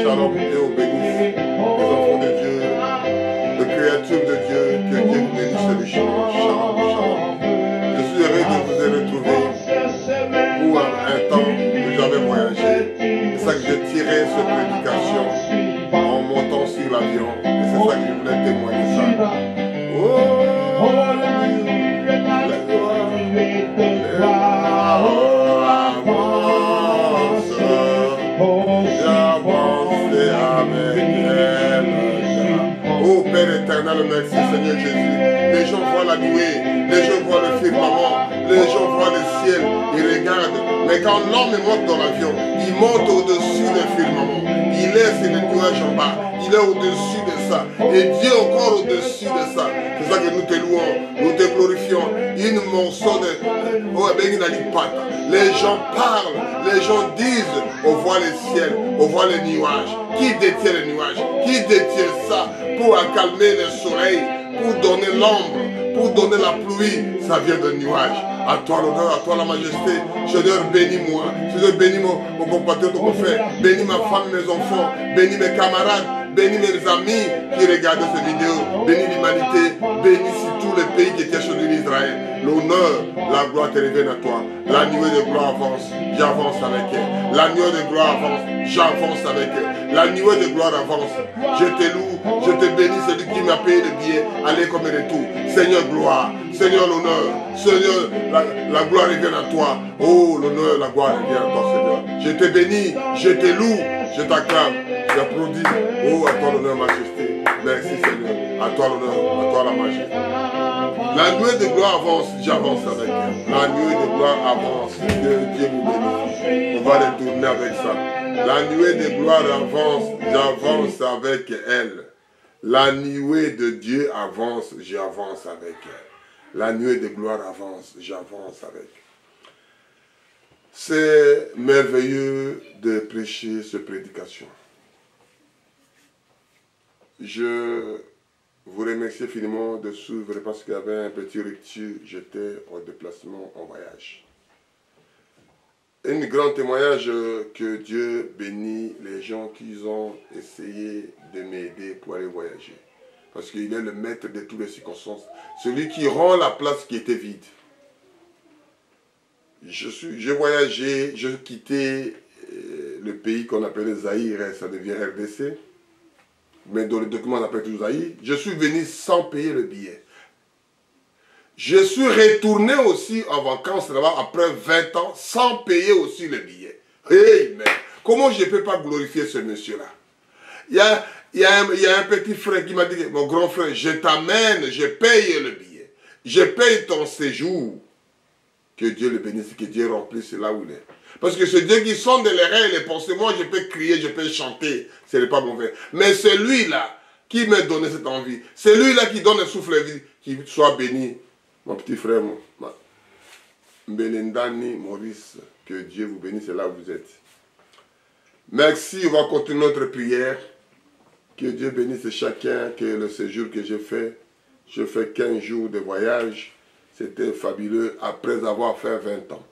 Shalom, Dieu vous bénisse, les enfants de Dieu, les créatures de Dieu, que Dieu vous bénisse les jours. Shalom, shalom. Je suis heureux de vous retrouver pour un temps que j'avais voyagé. C'est ça que j'ai tiré cette prédication en montant sur l'avion. Et c'est ça que je voulais témoigner ça. Oh, oh Père éternel, merci Seigneur Jésus. Les gens voient la nuée, les gens voient le firmament, les gens voient le ciel, ils regardent. Mais quand l'homme monte dans l'avion, il monte au-dessus du firmament. Il laisse les nuages en bas, il est au-dessus de ça. Et Dieu encore au-dessus de ça. C'est ça que nous te louons, nous te glorifions. Une morceau de... Oh, les gens parlent, les gens disent, on voit le ciel, on voit les nuages. Qui détient les nuages? Qui détient ça pour accalmer le soleil, pour donner l'ombre, pour donner la pluie? Ça vient de nuages. À toi l'honneur, à toi la majesté. Seigneur, bénis-moi. Seigneur, bénis mon compatriote, mon frère. Bénis ma femme, mes enfants. Bénis mes camarades. Bénis mes amis qui regardent cette vidéo. Bénis l'humanité. Bénis tous les pays qui étaient sur l'île d'Israël. L'honneur, la gloire te revienne à toi. La nuée de gloire avance. J'avance avec elle. La nuée de gloire avance. J'avance avec elle. La nuée de gloire avance. Je te loue. Je te bénis, celui qui m'a payé le billet. Aller comme retour. Seigneur, gloire. Seigneur, l'honneur. Seigneur, la gloire revient à toi. Oh, l'honneur, la gloire revient à toi, Seigneur. Je te bénis. Je te loue. Je t'acclame. J'applaudis. Oh, à toi l'honneur, majesté. Merci, Seigneur. À toi l'honneur. À toi la majesté. La nuée de gloire avance. J'avance avec elle. La nuée de gloire avance. Dieu vous bénisse. On va retourner avec ça. La nuée de gloire avance. J'avance avec elle. La nuée de Dieu avance. J'avance avec elle. La nuée de gloire avance. J'avance avec elle. C'est merveilleux de prêcher cette prédication. Je vous remercie infiniment de suivre parce qu'il y avait un petit rupture. J'étais en déplacement, en voyage. Un grand témoignage que Dieu bénit les gens qui ont essayé de m'aider pour aller voyager. Parce qu'il est le maître de toutes les circonstances. Celui qui rend la place qui était vide. J'ai voyagé, j'ai quitté le pays qu'on appelait Zaïre, ça devient RDC. Mais dans le document on appelle tout Zaïre. Je suis venu sans payer le billet. Je suis retourné aussi en vacances là-bas après 20 ans sans payer aussi le billet. Hey, mais comment je ne peux pas glorifier ce monsieur-là? Il y a un petit frère qui m'a dit, mon grand frère, je t'amène, je paye le billet. Je paye ton séjour. Que Dieu le bénisse, que Dieu remplisse là où il est. Parce que ce Dieu qui sonde les reins et les pensées, moi je peux crier, je peux chanter, ce n'est pas mauvais. Mais celui-là qui m'a donné cette envie, celui-là qui donne le souffle de vie, qu'il soit béni. Mon petit frère, Mbelendani Maurice, que Dieu vous bénisse là où vous êtes. Merci, on va continuer notre prière. Que Dieu bénisse chacun, que le séjour que j'ai fait 15 jours de voyage. C'était fabuleux après avoir fait 20 ans.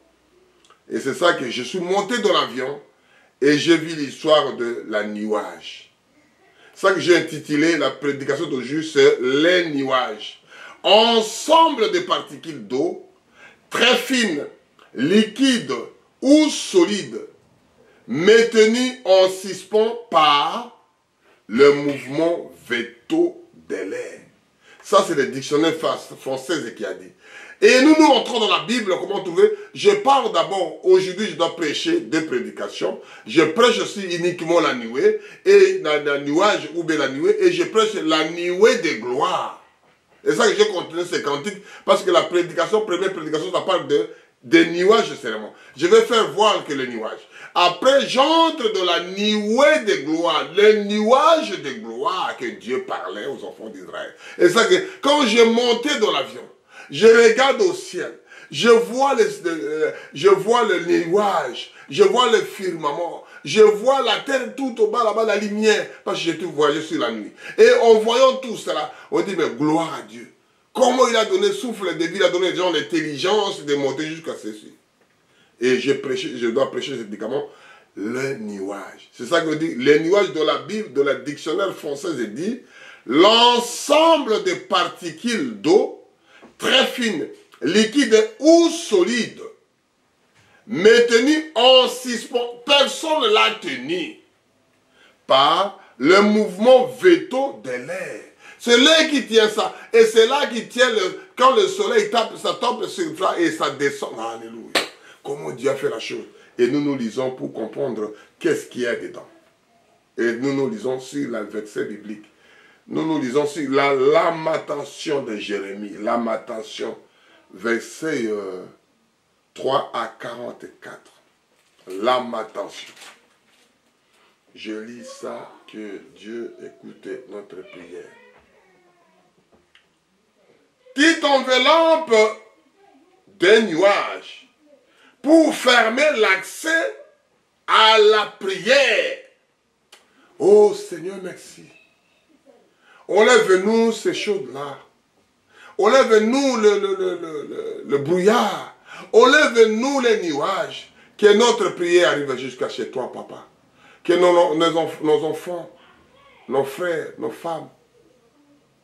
Et c'est ça que je suis monté dans l'avion et j'ai vu l'histoire de la nuage. C'est ça que j'ai intitulé la prédication d'aujourd'hui, c'est les nuages. Ensemble de particules d'eau, très fines, liquides ou solides, maintenues en suspens par le mouvement veto de l'air. Ça, c'est le dictionnaire français qui a dit. Et nous entrons dans la Bible, comment trouver? Je parle d'abord, aujourd'hui, je dois prêcher 2 prédications. Je prêche aussi uniquement la nuée, et la nuage, ou bien la nuée, et je prêche la nuée de gloire. Et ça que j'ai continué ces cantiques, parce que la prédication, première prédication, ça parle des nuages seulement. Je vais faire voir que les nuages. Après, j'entre dans la nuée de gloire, les nuages de gloire que Dieu parlait aux enfants d'Israël. Et ça que, quand je montais dans l'avion, je regarde au ciel, je vois le nuage, je vois le firmament, je vois la terre tout au bas là-bas, la lumière, parce que j'ai tout voyagé sur la nuit. Et en voyant tout cela, on dit, mais gloire à Dieu. Comment il a donné souffle de vie, il a donné aux gens l'intelligence de monter jusqu'à ceci. Et je dois prêcher ce médicament, le nuage. C'est ça que dit, les nuages de la Bible, de la dictionnaire française, dit, l'ensemble des particules d'eau, très fines, liquides ou solides, maintenues en suspens, personne ne l'a tenu, par le mouvement veto de l'air. C'est l'air qui tient ça. Et c'est là qui tient, quand le soleil tape, ça tape sur ça et ça descend. Alléluia. Comment Dieu a fait la chose. Et nous lisons pour comprendre qu'est-ce qu'il y a dedans. Et nous lisons sur le verset biblique. Nous lisons sur la lamentation de Jérémie. Lamentation, verset 3 à 44. Lamentation. Je lis ça, que Dieu écoute notre prière. Qui t'enveloppe d'un nuage pour fermer l'accès à la prière. Oh Seigneur, merci. Enlève-nous ces choses-là. Enlève-nous le brouillard. Enlève-nous les nuages. Que notre prière arrive jusqu'à chez toi, papa. Que nos enfants, nos frères, nos femmes,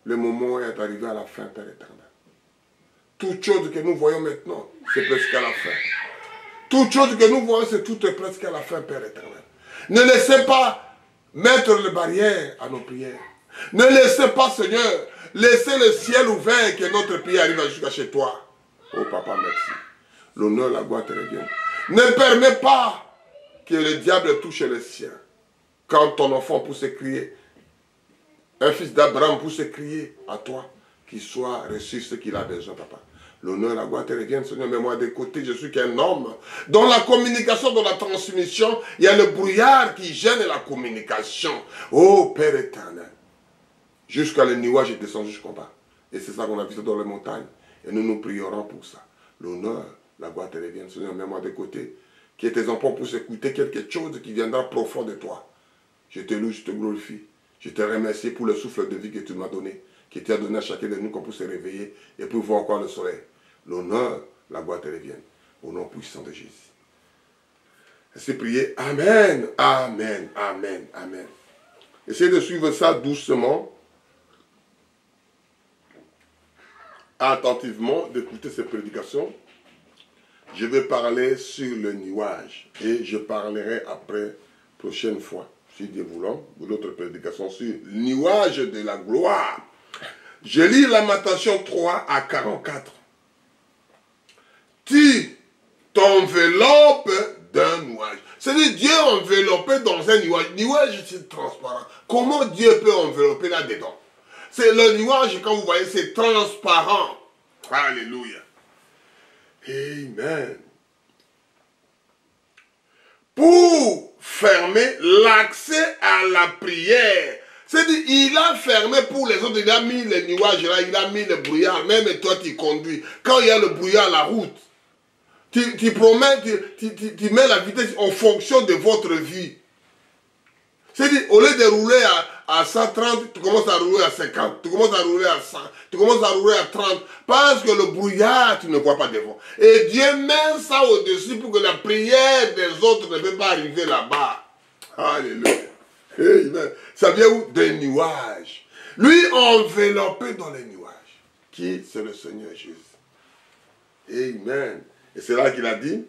le moment est arrivé à la fin, Père éternel. Toute chose que nous voyons maintenant, c'est presque à la fin. Toute chose que nous voyons, c'est tout est presque à la fin, Père éternel. Ne laissez pas mettre les barrières à nos prières. Ne laissez pas, Seigneur, laissez le ciel ouvert, que notre prière arrive jusqu'à chez toi. Oh papa, merci. L'honneur, la gloire te reviennent. Ne permets pas que le diable touche les siens. Quand ton enfant pousse crier, un fils d'Abraham pousse crier à toi, qu'il soit reçu ce qu'il a besoin, papa. L'honneur, la gloire te reviennent, Seigneur, mais moi de côté, je suis qu'un homme. Dans la communication, dans la transmission, il y a le brouillard qui gêne la communication. Oh Père éternel, jusqu'à le nuage, il descend jusqu'en bas. Et c'est ça qu'on a vu dans les montagnes. Et nous prierons pour ça. L'honneur, la gloire te reviennent, Seigneur, mais moi de côté, que tes enfants puissent écouter quelque chose qui viendra profond de toi. Je te loue, je te glorifie. Je te remercie pour le souffle de vie que tu m'as donné, que tu as donné à chacun de nous qu'on puisse se réveiller et pour voir encore le soleil. L'honneur, la gloire te revienne. Au nom puissant de Jésus. Ainsi prier. Amen, amen, amen, amen. Essayez de suivre ça doucement, attentivement, d'écouter ces prédications. Je vais parler sur le nuage et je parlerai après, prochaine fois, si Dieu voulant, pour l'autre prédication sur le nuage de la gloire. Je lis Lamentation 3 à 44. Tu t'enveloppes d'un nuage. C'est-à-dire Dieu enveloppé dans un nuage. Le nuage, c'est transparent. Comment Dieu peut envelopper là-dedans? C'est le nuage, quand vous voyez, c'est transparent. Alléluia. Amen. Pour fermer l'accès à la prière. C'est-à-dire, il a fermé pour les autres, il a mis les nuages là, il a mis le brouillard. Même toi, tu conduis. Quand il y a le brouillard à la route, tu promets, tu mets la vitesse en fonction de votre vie. C'est-à-dire, au lieu de rouler à 130, tu commences à rouler à 50, tu commences à rouler à 100, tu commences à rouler à 30, parce que le brouillard, tu ne vois pas devant. Et Dieu met ça au-dessus pour que la prière des autres ne peut pas arriver là-bas. Alléluia. Amen. Ça vient où? Des nuages. Lui enveloppé dans les nuages. Qui? C'est le Seigneur Jésus. Amen. Et c'est là qu'il a dit,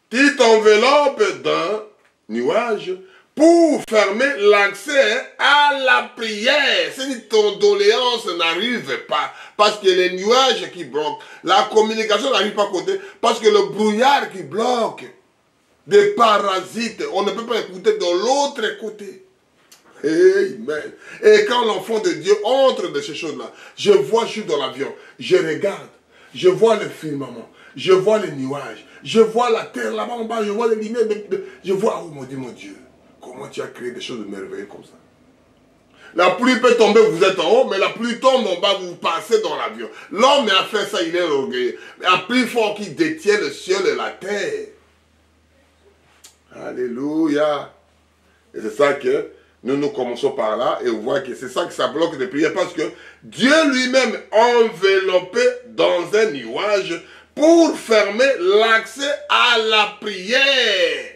tu t'enveloppes d'un nuage pour fermer l'accès à la prière. C'est-à-dire ton doléance n'arrive pas. Parce que les nuages qui bloquent. La communication n'arrive pas à côté. Parce que le brouillard qui bloque. Des parasites. On ne peut pas écouter de l'autre côté. Amen. Et quand l'enfant de Dieu entre dans ces choses-là, je suis dans l'avion, je regarde, je vois le firmament, je vois les nuages, je vois la terre là-bas en bas, je vois les lumières, je vois, oh mon Dieu, comment tu as créé des choses de merveilleuses comme ça. La pluie peut tomber, vous êtes en haut, mais la pluie tombe en bas, vous passez dans l'avion. L'homme a fait ça, il est orgueilleux. Mais un plus fort qui détient le ciel et la terre. Alléluia. Et c'est ça que nous commençons par là et on voit que c'est ça que ça bloque les prières parce que Dieu lui-même enveloppé dans un nuage pour fermer l'accès à la prière.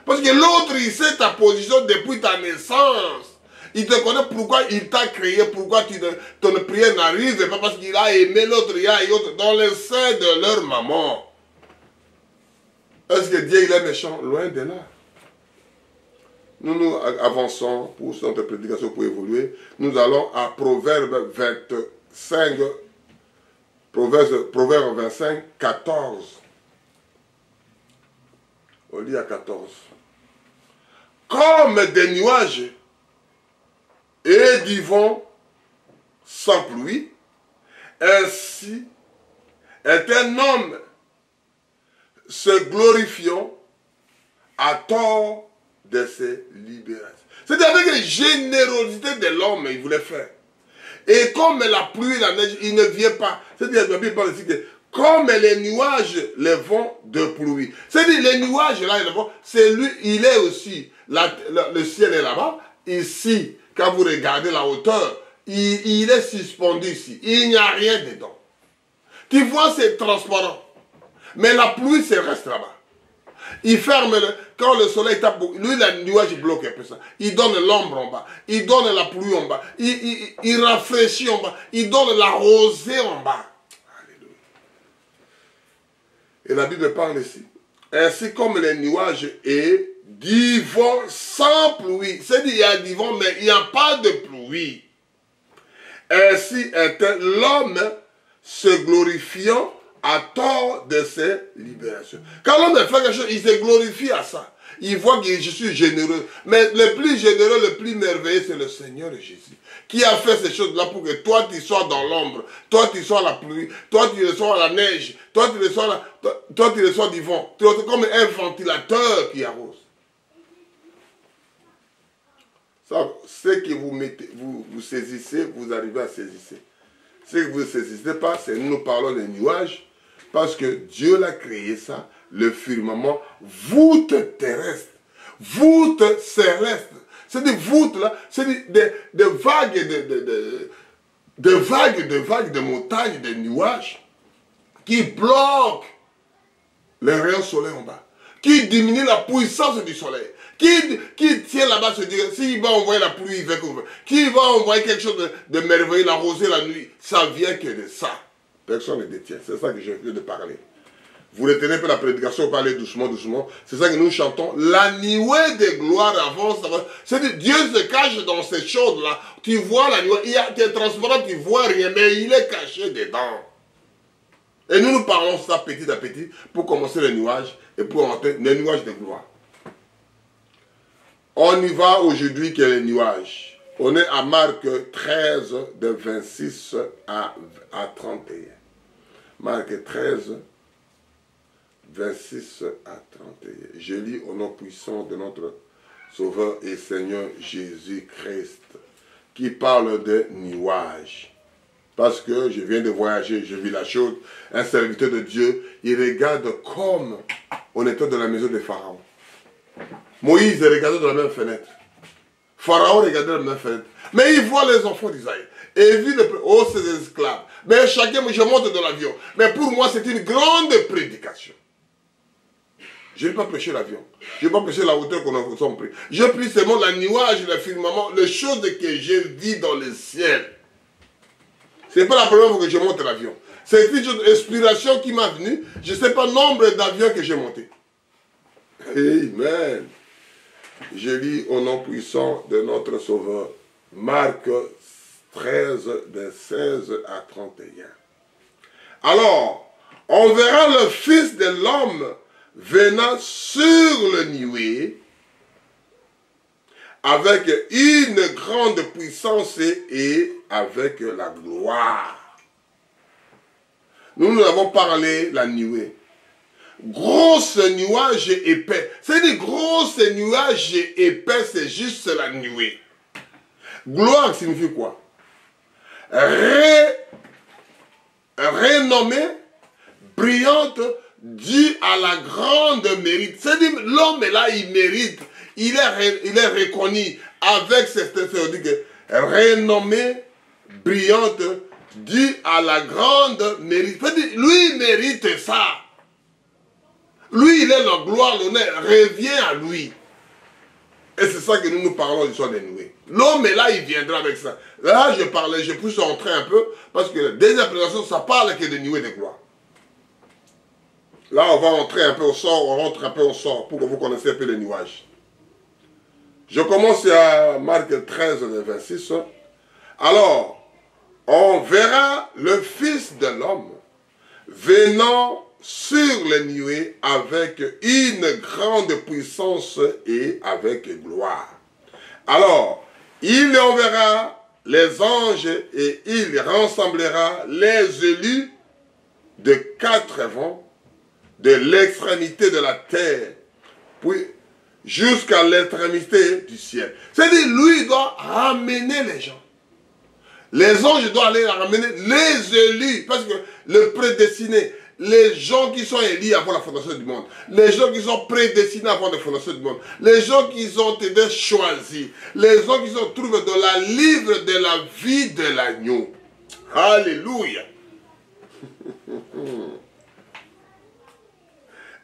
Parce que l'autre, il sait ta position depuis ta naissance. Il te connaît pourquoi il t'a créé, pourquoi ton prière n'arrive pas parce qu'il a aimé l'autre, il a et autre dans le sein de leur maman. Est-ce que Dieu il est méchant? Loin de là. Nous avançons pour notre prédication pour évoluer. Nous allons à Proverbe 25, Proverbe 25, 14. On lit à 14. Comme des nuages et du vent sans pluie, ainsi est un homme se glorifiant à tort de ses libérations. C'est avec la générosité de l'homme il voulait faire. Et comme la pluie et la neige, il ne vient pas. C'est-à-dire, la Bible parle ici que comme les nuages, les vents de pluie. C'est-à-dire, les nuages là et le vent, c'est lui, il est aussi, le ciel est là-bas. Ici, quand vous regardez la hauteur, il est suspendu ici. Il n'y a rien dedans. Tu vois, c'est transparent. Mais la pluie, c'est reste là-bas. Il ferme, quand le soleil tape, lui, le nuage bloque un peu ça. Il donne l'ombre en bas. Il donne la pluie en bas. Il rafraîchit en bas. Il donne la rosée en bas. Alléluia. Et la Bible parle ici. Ainsi comme les nuages et du vent sans pluie. C'est-à-dire, il y a du vent, mais il n'y a pas de pluie. Ainsi est l'homme se glorifiant à tort de ses libérations. Quand l'homme fait quelque chose, il se glorifie à ça. Il voit que je suis généreux. Mais le plus généreux, le plus merveilleux, c'est le Seigneur Jésus. Qui a fait ces choses-là pour que toi, tu sois dans l'ombre. Toi, tu sois la pluie. Toi, tu sois la neige. Toi, tu sois du vent. Tu es comme un ventilateur qui arrose. Ça, ce que vous mettez, vous saisissez, vous arrivez à saisir. Ce que vous ne saisissez pas, c'est nous parlons des nuages. Parce que Dieu l'a créé ça, le firmament, voûte terrestre, voûte céleste. C'est des voûtes là, c'est des vagues, des vagues de montagnes, de nuages qui bloquent les rayons solaires en bas, qui diminuent la puissance du soleil, qui tient là-bas se dire, s'il va envoyer la pluie, il va couvrir. Qui va envoyer quelque chose de merveilleux, la rosée la nuit, ça vient que de ça. Personne ne détient. C'est ça que je viens de parler. Vous retenez un peu la prédication, parlez doucement, doucement. C'est ça que nous chantons. La nuée de gloire avance. C'est-à-dire, Dieu se cache dans ces choses-là. Tu vois la nuée, tu es transparent, tu ne vois rien, mais il est caché dedans. Et nous parlons ça petit à petit pour commencer les nuages et pour entrer les nuages de gloire. On y va aujourd'hui que les nuages. On est à Marc 13, de 26 à 31. Marc 13, 26 à 31. Je lis au nom puissant de notre Sauveur et Seigneur Jésus-Christ, qui parle de nuages. Parce que je viens de voyager, je vis la chose. Un serviteur de Dieu, il regarde comme on était dans la maison de Pharaon. Moïse regardait dans la même fenêtre. Pharaon regardait la même fenêtre. Mais il voit les enfants d'Israël. Et il vit ces esclaves. Mais chacun, je monte dans l'avion. Mais pour moi, c'est une grande prédication. Je n'ai pas prêché l'avion. Je n'ai pas prêché la hauteur qu'on a pris. Je prie seulement la nuage, le firmament, les choses que j'ai vues dans le ciel. Ce n'est pas la première fois que je monte l'avion. C'est une inspiration qui m'a venue. Je ne sais pas le nombre d'avions que j'ai montés. Amen. Je lis au nom puissant de notre Sauveur. Marc 13, de 16 à 31. Alors, on verra le Fils de l'homme venant sur le nuée avec une grande puissance et avec la gloire. Nous avons parlé la nuée. Grosse nuage épais. C'est des grosses nuages épais, c'est juste la nuée. Gloire signifie quoi? Renommée, brillante, due à la grande mérite. C'est-à-dire, l'homme là, il mérite. Il est reconnu avec cette renommée, brillante, due à la grande mérite. C'est-à-dire, lui, il mérite ça. Lui, il est la gloire, l'honneur, revient à lui. Et c'est ça que nous parlons du soir des nuées. L'homme est là, il viendra avec ça. Là, je pousse entrer un peu, parce que des interprétations, ça parle que de nuées de gloire. Là, on va entrer un peu au sort, on rentre un peu au sort, pour que vous connaissiez un peu les nuages. Je commence à Marc 13, 26. Alors, on verra le Fils de l'homme venant sur les nuées avec une grande puissance et avec gloire. Alors, il enverra les anges et il rassemblera les élus de 4 vents, de l'extrémité de la terre, puis jusqu'à l'extrémité du ciel. C'est-à-dire, lui, il doit ramener les gens. Les anges doivent aller ramener les élus, parce que le prédestiné, les gens qui sont élus avant la fondation du monde, les gens qui sont prédestinés avant la fondation du monde, les gens qui ont été choisis, les gens qui sont trouvés dans la livre de la vie de l'agneau. Alléluia.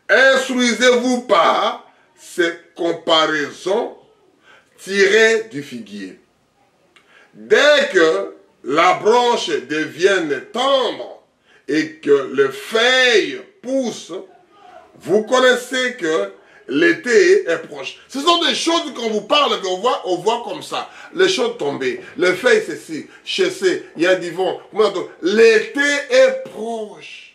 Instruisez-vous par ces comparaisons tirées du figuier. Dès que la branche devienne tendre, et que les feuilles poussent, vous connaissez que l'été est proche. Ce sont des choses qu'on vous parle, qu'on voit comme ça. Les choses tombées, les feuilles ceci, chasser, il y a du vent. L'été est proche.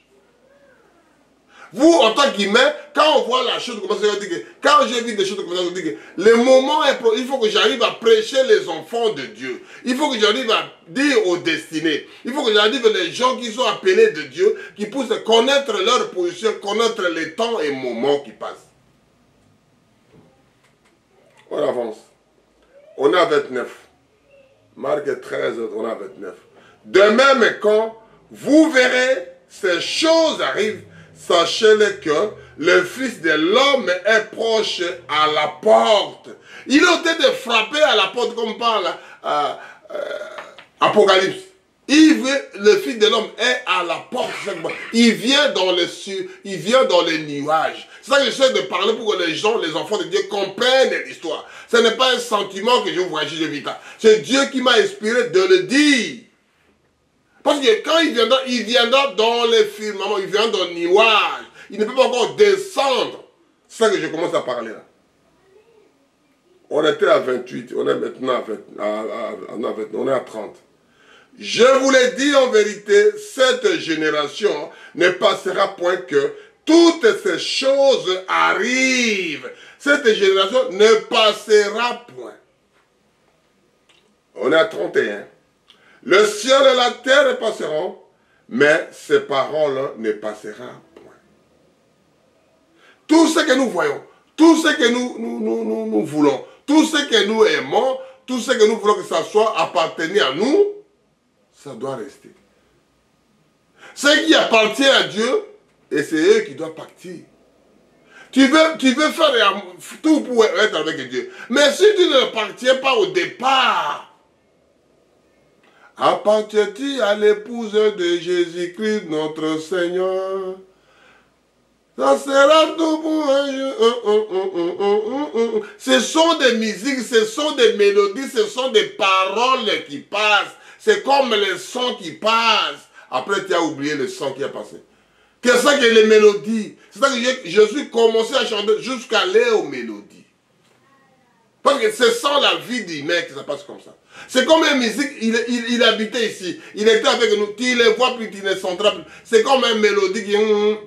Vous, en tant qu'humain, quand on voit la chose comme ça, on dit que, quand j'ai vu des choses comme ça, on dit que le moment est proche. Il faut que j'arrive à prêcher les enfants de Dieu. Il faut que j'arrive à dire aux destinés. Il faut que j'arrive les gens qui sont appelés de Dieu, qui puissent connaître leur position, connaître les temps et moments qui passent. On avance. On est à 29. Marc 13, on est à 29. De même, quand vous verrez ces choses arrivent, sachez-le que le Fils de l'homme est proche à la porte. Il est en train de frapper à la porte, comme parle Apocalypse. Le Fils de l'homme est à la porte. Il vient dans les cieux, il vient dans les nuages. C'est ça que j'essaie de parler pour que les gens, les enfants de Dieu comprennent l'histoire. Ce n'est pas un sentiment que je vous vois, c'est Dieu qui m'a inspiré de le dire. Parce que quand il viendra dans les firmaments, il viendra dans le nuage. Il ne peut pas encore descendre. C'est ça que je commence à parler là. On était à 28, on est maintenant on est à 30. Je vous l'ai dit en vérité, cette génération ne passera point que toutes ces choses arrivent. Cette génération ne passera point. On est à 31. Le ciel et la terre passeront, mais ces paroles ne passeront point. Tout ce que nous voyons, tout ce que nous voulons, tout ce que nous aimons, tout ce que nous voulons que ça soit appartenir à nous, ça doit rester. Ce qui appartient à Dieu, et c'est eux qui doivent partir. Tu veux faire tout pour être avec Dieu. Mais si tu ne appartiens pas au départ, appartiens-tu à l'épouse de Jésus-Christ, notre Seigneur? Ça sera tout pour un jour. Ce sont des musiques, ce sont des mélodies, ce sont des paroles qui passent. C'est comme le son qui passe. Après, tu as oublié le son qui a passé. C'est ça que les mélodies. C'est ça que je suis commencé à chanter jusqu'à aller aux mélodies. Parce que c'est sans la vie du mec que ça passe comme ça. C'est comme une musique, il habitait ici. Il était avec nous. Tu ne les vois plus, tu ne s'entends plus. C'est comme une mélodie qui...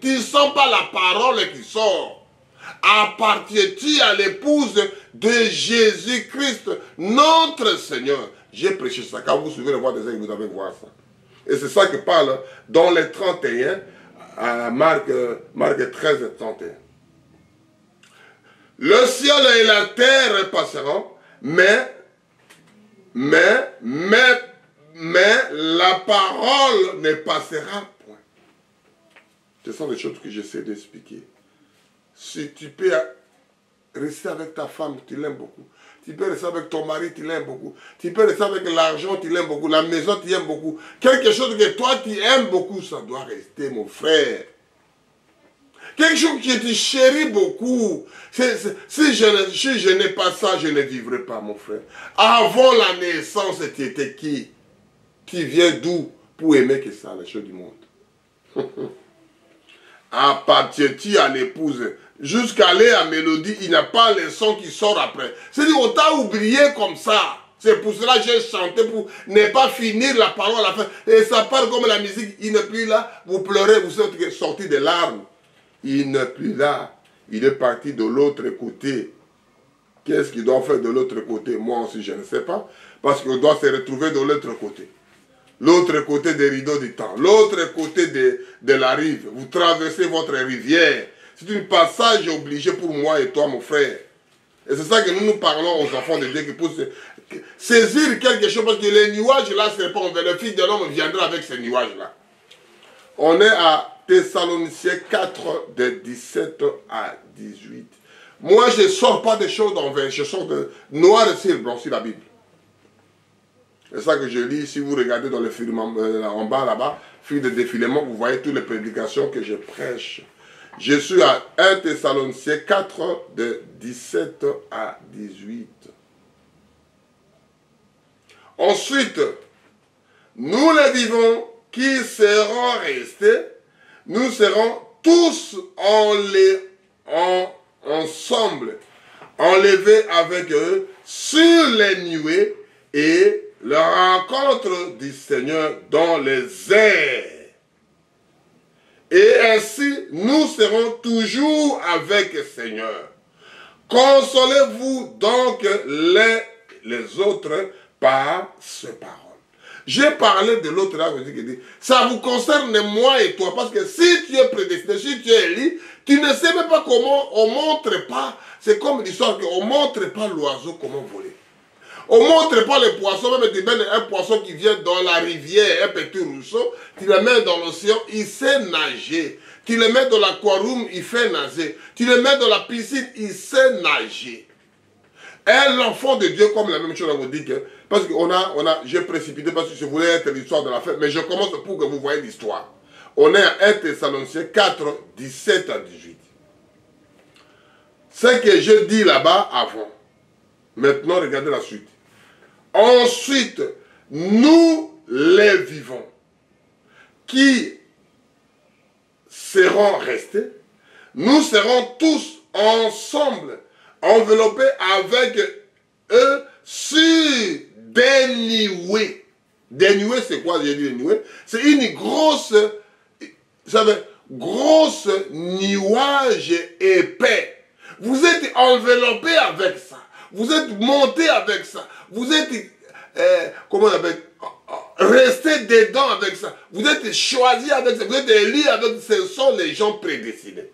Tu ne sens pas la parole qui sort. Appartiens-tu à l'épouse de Jésus-Christ, notre Seigneur? J'ai prêché ça. Quand vous suivez le voix des ailes, vous allez voir ça. Et c'est ça que parle dans les 31, à Marc 13 et 31. Le ciel et la terre passeront, mais la parole ne passera point. Ce sont des choses que j'essaie d'expliquer. Si tu peux rester avec ta femme, tu l'aimes beaucoup. Tu peux rester avec ton mari, tu l'aimes beaucoup. Tu peux rester avec l'argent, tu l'aimes beaucoup. La maison, tu aimes beaucoup. Quelque chose que toi, tu aimes beaucoup, ça doit rester, mon frère. Quelque chose que tu chéris beaucoup. Si je n'ai pas ça, je ne vivrai pas, mon frère. Avant la naissance, tu étais qui? Tu viens d'où pour aimer que ça, les choses du monde? Appartiens-tu à l'épouse? Jusqu'à aller à mélodie, il n'y a pas le son qui sort après. C'est-à-dire, on t'a oublié comme ça. C'est pour cela que j'ai chanté, pour ne pas finir la parole à la fin. Et ça part comme la musique, il n'est plus là. Vous pleurez, vous êtes sortis des larmes. Il n'est plus là. Il est parti de l'autre côté. Qu'est-ce qu'il doit faire de l'autre côté? Moi aussi, je ne sais pas. Parce qu'on doit se retrouver de l'autre côté. L'autre côté des rideaux du temps. L'autre côté de la rive. Vous traversez votre rivière. C'est un passage obligé pour moi et toi, mon frère. Et c'est ça que nous parlons aux enfants de Dieu qui poussent saisir quelque chose. Parce que les nuages là, c'est pas envers le Fils de l'homme viendra avec ces nuages-là. On est à Thessaloniciens 4, de 17 à 18. Moi, je ne sors pas des choses d'envers. Je sors de noir et sur blanc sur la Bible. C'est ça que je lis. Si vous regardez dans le film en bas là-bas, fil de défilement, vous voyez toutes les prédications que je prêche. Je suis à 1 Thessaloniciens 4, de 17 à 18. Ensuite, nous les vivons qui seront restés, nous serons tous ensemble, enlevés avec eux sur les nuées et la rencontre du Seigneur dans les airs. Et ainsi, nous serons toujours avec le Seigneur. Consolez-vous donc les autres par ces paroles. J'ai parlé de l'autre là, ça vous concerne moi et toi, parce que si tu es prédestiné, si tu es élu, tu ne sais même pas comment, on ne montre pas, c'est comme l'histoire qu'on ne montre pas l'oiseau comment voler. On ne montre pas les poissons, même tu mets un poisson qui vient dans la rivière, un petit ruisseau, tu le mets dans l'océan, il sait nager. Tu le mets dans l'aquarium, il fait nager. Tu le mets dans la piscine, il sait nager. Et l'enfant de Dieu, comme la même chose, on vous dit que, parce que j'ai précipité parce que je voulais être l'histoire de la fête, mais je commence pour que vous voyez l'histoire. On est à 1 Thessaloniciens 4, 17 à 18. Ce que j'ai dit là-bas avant. Maintenant, regardez la suite. Ensuite, nous les vivons, qui seront restés, nous serons tous ensemble, enveloppés avec eux sur des nuées. Des nuées, c'est quoi, j'ai dit des nuées? C'est une grosse, vous savez, grosse nuage épais. Vous êtes enveloppés avec ça. Vous êtes montés avec ça. Vous êtes, comment on appelle, restés dedans avec ça. Vous êtes choisis avec ça. Vous êtes élus avec ça. Ce sont les gens prédestinés.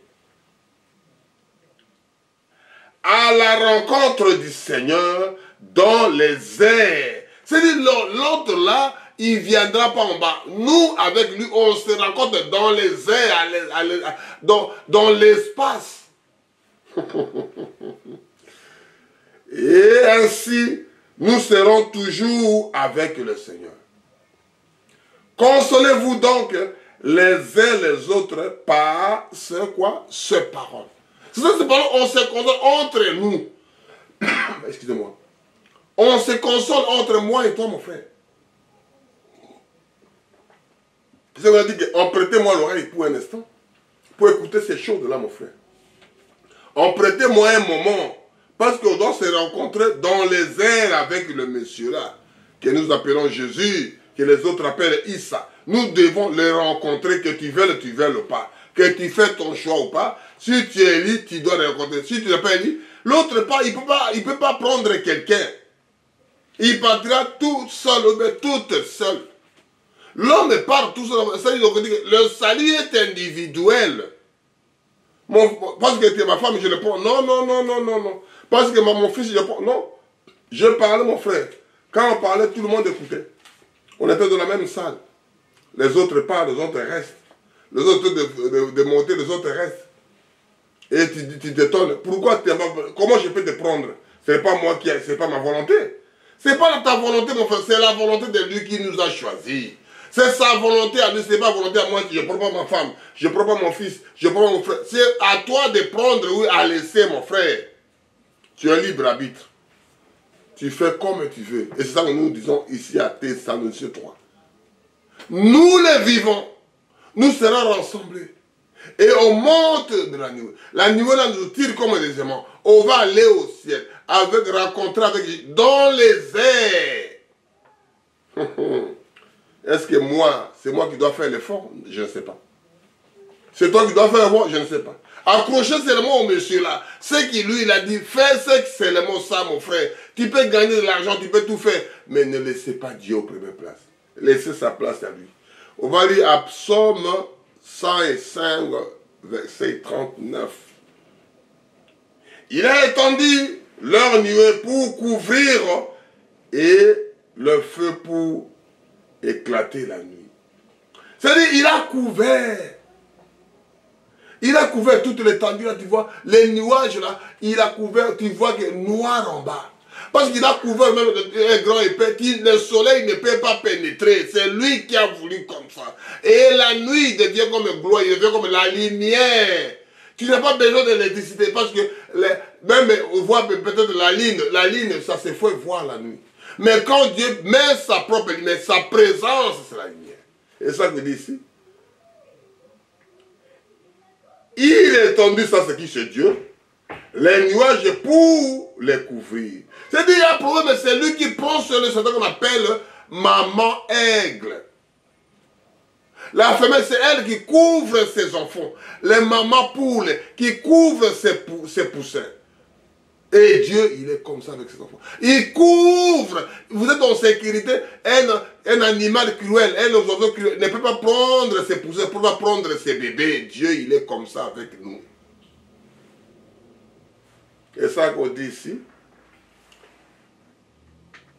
À la rencontre du Seigneur dans les airs. C'est-à-dire, l'autre là, il ne viendra pas en bas. Nous, avec lui, on se rencontre dans les airs, dans l'espace. Et ainsi, nous serons toujours avec le Seigneur. Consolez-vous donc les uns les autres par ce parole. C'est ça, ces paroles, on se console entre nous. Excusez-moi. On se console entre moi et toi, mon frère. C'est ça qu'on a dit qu'on prêtait-moi l'oreille pour un instant, pour écouter ces choses-là, mon frère. On prêtait-moi un moment, parce qu'on doit se rencontrer dans les airs avec le monsieur-là, que nous appelons Jésus, que les autres appellent Issa. Nous devons les rencontrer, que tu veuilles pas. Que tu fais ton choix ou pas. Si tu es élu, tu dois les rencontrer. Si tu n'es pas élu, l'autre part, il ne peut pas prendre quelqu'un. Il partira tout seul, ou toute seule. L'homme part tout seul. Ça, le salut est individuel. Parce que tu es ma femme, je le prends. Non, non, non, non, non, non. Parce que mon fils, je le prends. Non. Je parlais, mon frère. Quand on parlait, tout le monde écoutait. On était dans la même salle. Les autres partent, les autres restent. Les autres de monter, les autres restent. Et tu t'étonnes. Pourquoi comment je peux te prendre? Ce n'est pas moi qui, c'est pas ma volonté. Ce n'est pas ta volonté, mon frère. C'est la volonté de lui qui nous a choisis. C'est sa volonté à lui, ce n'est pas la volonté à moi. Je ne prends pas ma femme, je ne prends pas mon fils, je ne prends pas mon frère. C'est à toi de prendre ou à laisser, mon frère. Tu es libre arbitre. Tu fais comme tu veux. Et c'est ça que nous disons ici à Thessaloniciens 3. Nous les vivons, nous serons rassemblés. Et on monte de la nuée. La nuée là nous tire comme des aimants. On va aller au ciel, rencontrer avec Jésus dans les airs. Est-ce que moi, c'est moi qui dois faire l'effort? Je ne sais pas. C'est toi qui dois faire l'effort? Je ne sais pas. Accrochez seulement au monsieur là. Ce qui lui, il a dit, fais seulement ça, mon frère. Tu peux gagner de l'argent, tu peux tout faire. Mais ne laissez pas Dieu aux premières places. Laissez sa place à lui. On va lire à Psaume 105, verset 39. Il a étendu leur nuée pour couvrir et le feu pour éclater la nuit. C'est-à-dire, il a couvert. Il a couvert toute l'étendue, là, tu vois, les nuages, là, il a couvert, tu vois que noir en bas. Parce qu'il a couvert même un grand épais, le soleil ne peut pas pénétrer. C'est lui qui a voulu comme ça. Et la nuit devient comme gloire, il devient comme la lumière. Tu n'as pas besoin d'électricité parce que même on voit peut-être la ligne, ça se fait voir la nuit. Mais quand Dieu met sa propre lumière, sa présence, c'est la lumière. Et ça veut dire ici. Il est étendu, ça c'est qui? C'est Dieu. Les nuages pour les couvrir. C'est-à-dire, il y a un problème, c'est lui qui prend sur le Satan qu'on appelle maman aigle. La femelle, c'est elle qui couvre ses enfants. Les mamans poules qui couvrent ses poussins. Et Dieu, il est comme ça avec ses enfants. Il couvre. Vous êtes en sécurité. Un animal cruel, un oiseau cruel ne peut pas prendre ses poussins, ne peut pas prendre ses bébés. Dieu, il est comme ça avec nous. Et ça qu'on dit ici.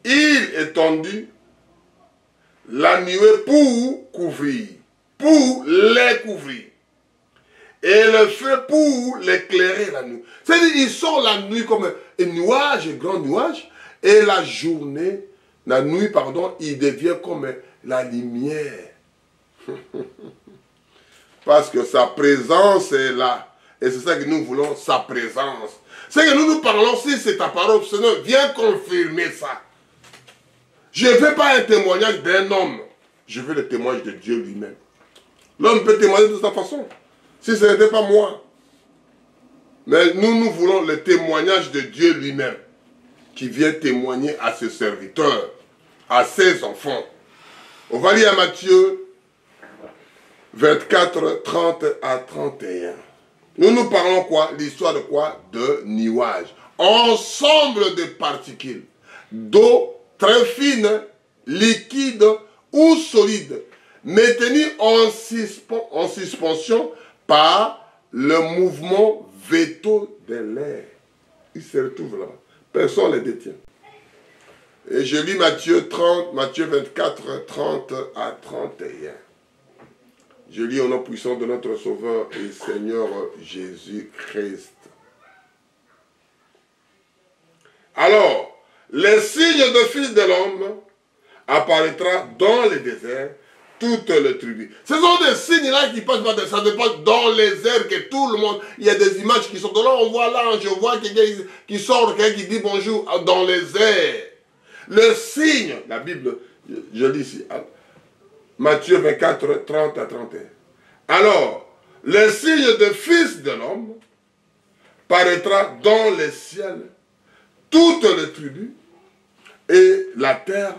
Il étendit la nuée pour couvrir, pour les couvrir. Et le feu pour l'éclairer la nuit. C'est-à-dire, ils sont la nuit comme un nuage, un grand nuage, et la journée, la nuit, pardon, il devient comme la lumière. Parce que sa présence est là. Et c'est ça que nous voulons, sa présence. C'est que nous parlons, si c'est ta parole, Seigneur, viens confirmer ça. Je ne veux pas un témoignage d'un homme. Je veux le témoignage de Dieu lui-même. L'homme peut témoigner de sa façon. Si ce n'était pas moi. Mais nous voulons le témoignage de Dieu lui-même. Qui vient témoigner à ses serviteurs, à ses enfants. On va lire à Matthieu 24, 30 à 31. Nous parlons quoi? L'histoire de quoi? De nuages. Ensemble de particules. D'eau très fine, liquide ou solide. Mais tenues en suspension par le mouvement veto de l'air. Il se retrouve là. Personne ne les détient. Et je lis Matthieu 24, 30 à 31. Je lis au nom puissant de notre Sauveur et Seigneur Jésus-Christ. Alors, le signe de Fils de l'homme apparaîtra dans les déserts, toutes les tribus. Ce sont des signes-là qui passent par des... Ça dépasse dans les airs que tout le monde... Il y a des images qui sont... Là, on voit l'ange, on voit quelqu'un qui sort, quelqu'un qui dit bonjour dans les airs. Le signe, la Bible, je lis ici, Matthieu 24, 30 à 31. Alors, le signe de Fils de l'homme paraîtra dans les ciels, toutes les tribus, et la terre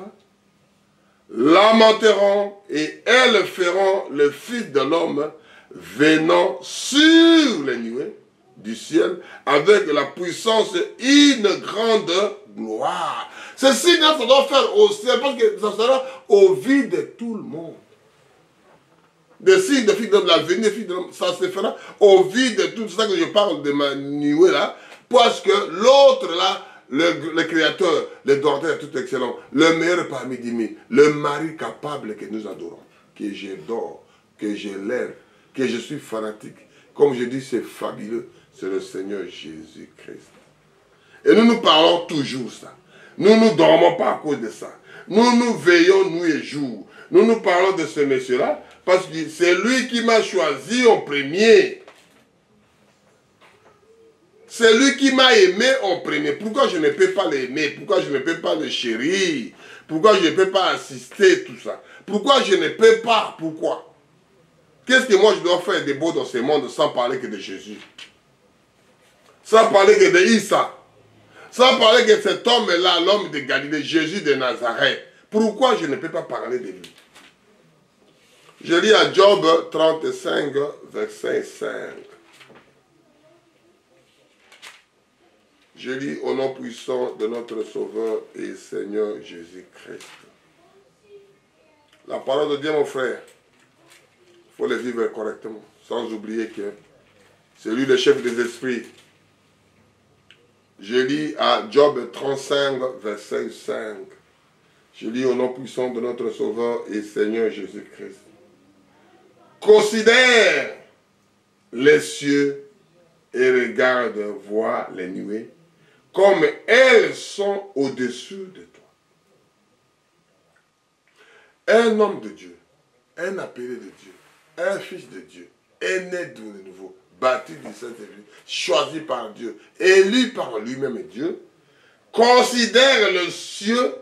lamenteront, et elles feront le Fils de l'homme venant sur les nuées du ciel avec la puissance et une grande gloire. Ce signe-là, ça doit faire au ciel parce que ça sera au vu de tout le monde. Le signe de Fils de l'homme, la venue de Fils de l'homme, ça se fera au vu de tout ça que je parle de ma nuée là, parce que l'autre là, le Créateur, le donateur tout excellent, le meilleur parmi 10 000, le mari capable que nous adorons, que j'adore, que je l'aime, que je suis fanatique. Comme je dis, c'est fabuleux, c'est le Seigneur Jésus-Christ. Et nous parlons toujours ça. Nous ne dormons pas à cause de ça. Nous veillons nuit et jour. Nous parlons de ce monsieur-là parce que c'est lui qui m'a choisi en premier. C'est lui qui m'a aimé en premier. Pourquoi je ne peux pas l'aimer? Pourquoi je ne peux pas le chérir? Pourquoi je ne peux pas assister tout ça? Pourquoi je ne peux pas? Pourquoi? Qu'est-ce que moi je dois faire de beau dans ce monde sans parler que de Jésus? Sans parler que de Issa? Sans parler que cet homme-là, l'homme de Galilée, Jésus de Nazareth? Pourquoi je ne peux pas parler de lui? Je lis à Job 35, verset 5. Je lis au nom puissant de notre Sauveur et Seigneur Jésus-Christ. La parole de Dieu, mon frère, il faut le vivre correctement, sans oublier que c'est lui le chef des esprits. Je lis à Job 35, verset 5. Je lis au nom puissant de notre Sauveur et Seigneur Jésus-Christ. Considère les cieux et regarde, vois les nuées, comme elles sont au-dessus de toi. Un homme de Dieu, un appelé de Dieu, un fils de Dieu, est né de nouveau, bâti du Saint-Esprit, choisi par Dieu, élu par lui-même Dieu, considère le ciel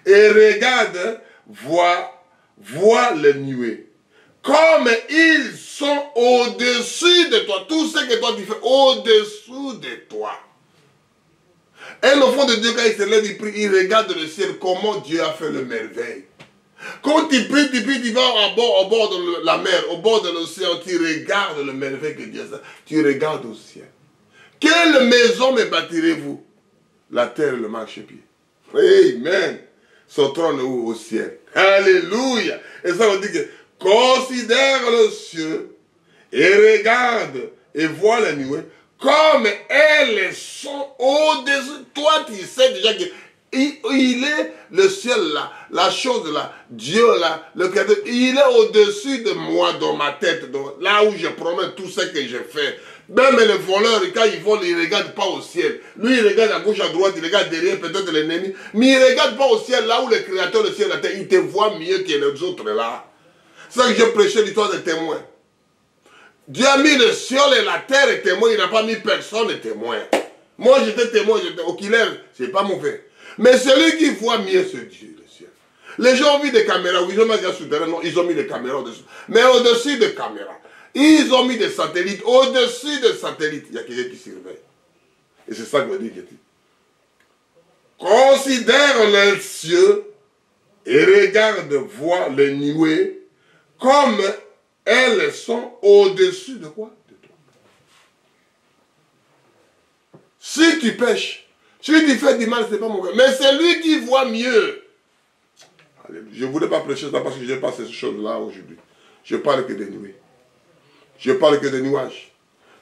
et regarde, vois les nuées, comme ils sont au-dessus de toi. Tout ce que toi tu fais au-dessous de toi. Un enfant de Dieu, quand il se lève, il prie, il regarde le ciel, comment Dieu a fait le merveille. Quand tu pries, tu vas au bord de la mer, au bord de l'océan, tu regardes le merveille que Dieu a fait. Tu regardes au ciel. Quelle maison me bâtirez-vous? La terre et le marchepied. Amen. Son trône est où? Au ciel. Alléluia. Et ça veut dire que considère le ciel et regarde et vois les nuées comme elles sont au-dessus. Toi, tu sais déjà que il est le ciel là, la chose là, Dieu là, le Créateur, il est au-dessus de moi dans ma tête, là où je promets tout ce que je fais. Même les voleurs, quand ils volent, ils ne regardent pas au ciel. Lui, il regarde à gauche, à droite, il regarde derrière, peut-être l'ennemi. Mais il ne regarde pas au ciel, là où le Créateur, le ciel, la terre, il te voit mieux que les autres là. C'est ça que je prêchais l'histoire des témoins. Dieu a mis le ciel et la terre et témoin, il n'a pas mis personne et témoin. Moi, j'étais témoin, j'étais oculaire, c'est pas mauvais. Mais celui qui voit mieux, c'est Dieu, le ciel. Les gens ont mis des caméras, oui, ils ont mis des souterrains, non, ils ont mis des caméras au-dessus. Mais au-dessus des caméras, ils ont mis des satellites. Au-dessus des satellites, il y a quelqu'un qui surveille. Et c'est ça que me dit Getty. Considère les cieux et regarde, vois les nuées comme elles sont au-dessus de quoi? De toi. Si tu pêches, si tu fais du mal, ce n'est pas mauvais. Mais c'est lui qui voit mieux. Je ne voulais pas prêcher ça parce que je n'ai pas ces choses-là aujourd'hui. Je parle que des nuées. Je parle que des nuages.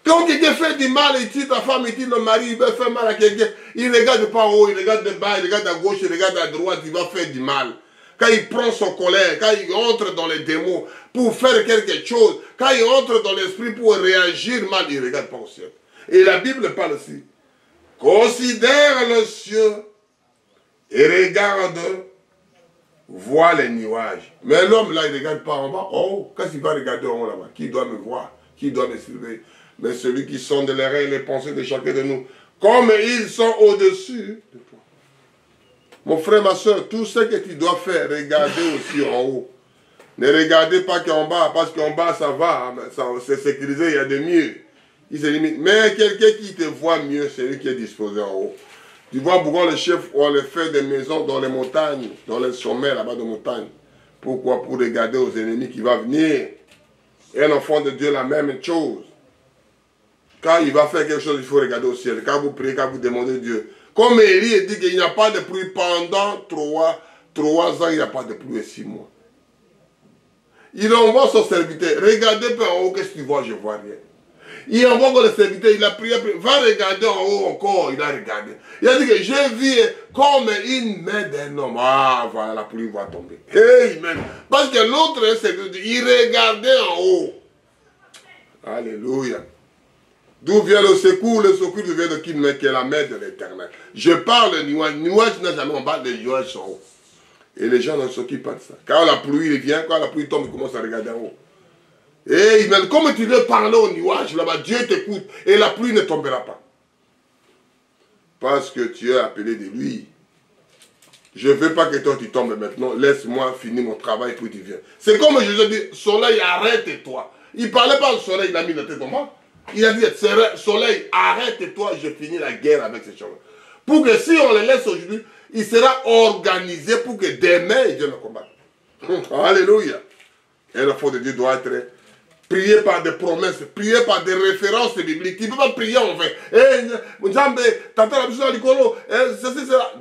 Quand quelqu'un fait du mal, il tire ta femme, il tire le mari, il veut faire mal à quelqu'un, il ne regarde pas en haut, il regarde de bas, il regarde à gauche, il regarde à droite, il va faire du mal. Quand il prend son colère, quand il entre dans les démons pour faire quelque chose, quand il entre dans l'esprit pour réagir mal, il ne regarde pas au ciel. Et la Bible parle aussi. considère le ciel et regarde, vois les nuages. Mais l'homme là, il ne regarde pas en bas. Oh, qu'est-ce qu'il va regarder en haut là-bas? Qui doit me voir? Qui doit me surveiller? Mais celui qui sonde les reins et les pensées de chacun de nous, comme ils sont au-dessus de toi. Mon frère, ma soeur, tout ce que tu dois faire, regardez aussi en haut. Ne regardez pas qu'en bas, parce qu'en bas ça va, c'est sécurisé, il y a des murs. Il se limite. Mais quelqu'un qui te voit mieux, c'est lui qui est disposé en haut. Tu vois pourquoi les chefs ont fait des maisons dans les montagnes, dans les sommets là-bas de montagne. Pourquoi? Pour regarder aux ennemis qui vont venir. Et un enfant de Dieu, la même chose. Quand il va faire quelque chose, il faut regarder au ciel. Quand vous priez, quand vous demandez Dieu. Comme Élie dit qu'il n'y a pas de pluie pendant 3 ans, il n'y a pas de pluie 6 mois. Il envoie son serviteur. Regardez peu en haut, qu'est-ce que tu vois? Je ne vois rien. Il envoie encore le serviteur, il a prié, va regarder en haut encore, il a regardé. Il a dit que j'ai vu comme une main d'un homme. Ah, voilà, la pluie va tomber. Amen. Parce que l'autre serviteur, il regardait en haut. Alléluia. D'où vient le secours? Le secours vient de qui? Mais qui est la main de l'Éternel. Je parle de nuages. Nuages n'est jamais en bas, les nuages sont en haut. Et les gens ne s'occupent pas de ça. Quand la pluie vient, quand la pluie tombe, ils commencent à regarder en haut. Et même comme tu veux parler au nuage, là-bas, Dieu t'écoute et la pluie ne tombera pas. Parce que tu es appelé de lui. Je ne veux pas que toi tu tombes maintenant, laisse-moi finir mon travail puis tu viens. C'est comme Jésus dit, soleil, arrête-toi. Il ne parlait pas au soleil, il a mis la tête en bas. Il a dit, soleil, arrête-toi, je finis la guerre avec ces gens-là. Pour que si on les laisse aujourd'hui, il sera organisé pour que demain, il vienne le combattre. Alléluia. Et l'enfant de Dieu doit être prié par des promesses, prié par des références bibliques. Tu ne peux pas prier en vain.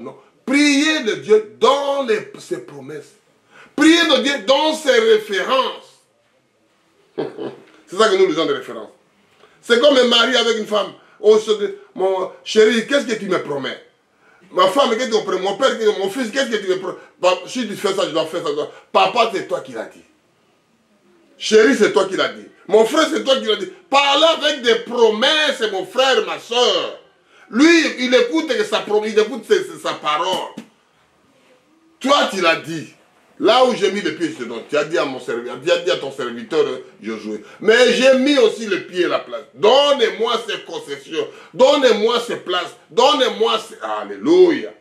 Non. Priez de Dieu dans ses promesses. Priez de Dieu dans ses références. C'est ça que nous lisons des références. C'est comme un mari avec une femme. Oh, mon chéri, qu'est-ce que tu me promets? Ma femme, qu'est-ce que tu me promets? Mon père, mon fils, qu'est-ce que tu me promets? Si tu fais ça, je dois faire ça. Papa, c'est toi qui l'as dit. Chérie, c'est toi qui l'as dit. Mon frère, c'est toi qui l'as dit. Parle avec des promesses, mon frère, ma soeur. Lui, il écoute sa promesse, il écoute sa parole. Toi, tu l'as dit. Là où j'ai mis le pied, je te donne. Tu as dit à mon serviteur, tu as dit à ton serviteur Josué. Mais j'ai mis aussi le pied à la place. Donnez-moi ces concessions. Donnez-moi ces places. Donnez-moi ces... Alléluia.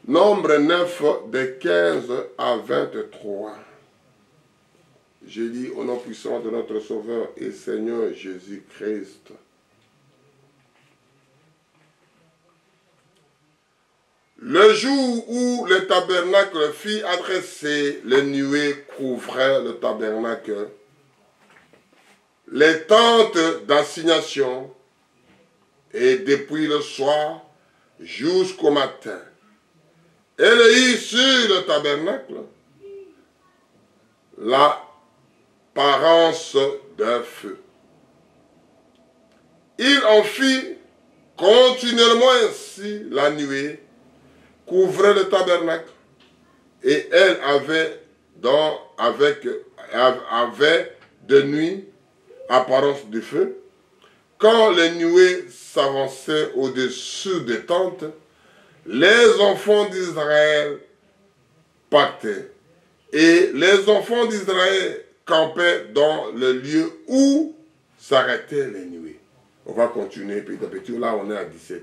Nombre 9, de 15 à 23. Je lis au nom puissant de notre Sauveur et Seigneur Jésus-Christ. Le jour où le tabernacle fut adressé, les nuées couvraient le tabernacle, les tentes d'assignation, et depuis le soir jusqu'au matin. Elle eut sur le tabernacle l'apparence d'un feu. Il en fit continuellement ainsi la nuée, couvrait le tabernacle, et elle avait de nuit apparence du feu. Quand les nuées s'avançaient au-dessus des tentes, les enfants d'Israël partaient, et les enfants d'Israël campaient dans le lieu où s'arrêtaient les nuées. On va continuer petit à petit, là on est à 17.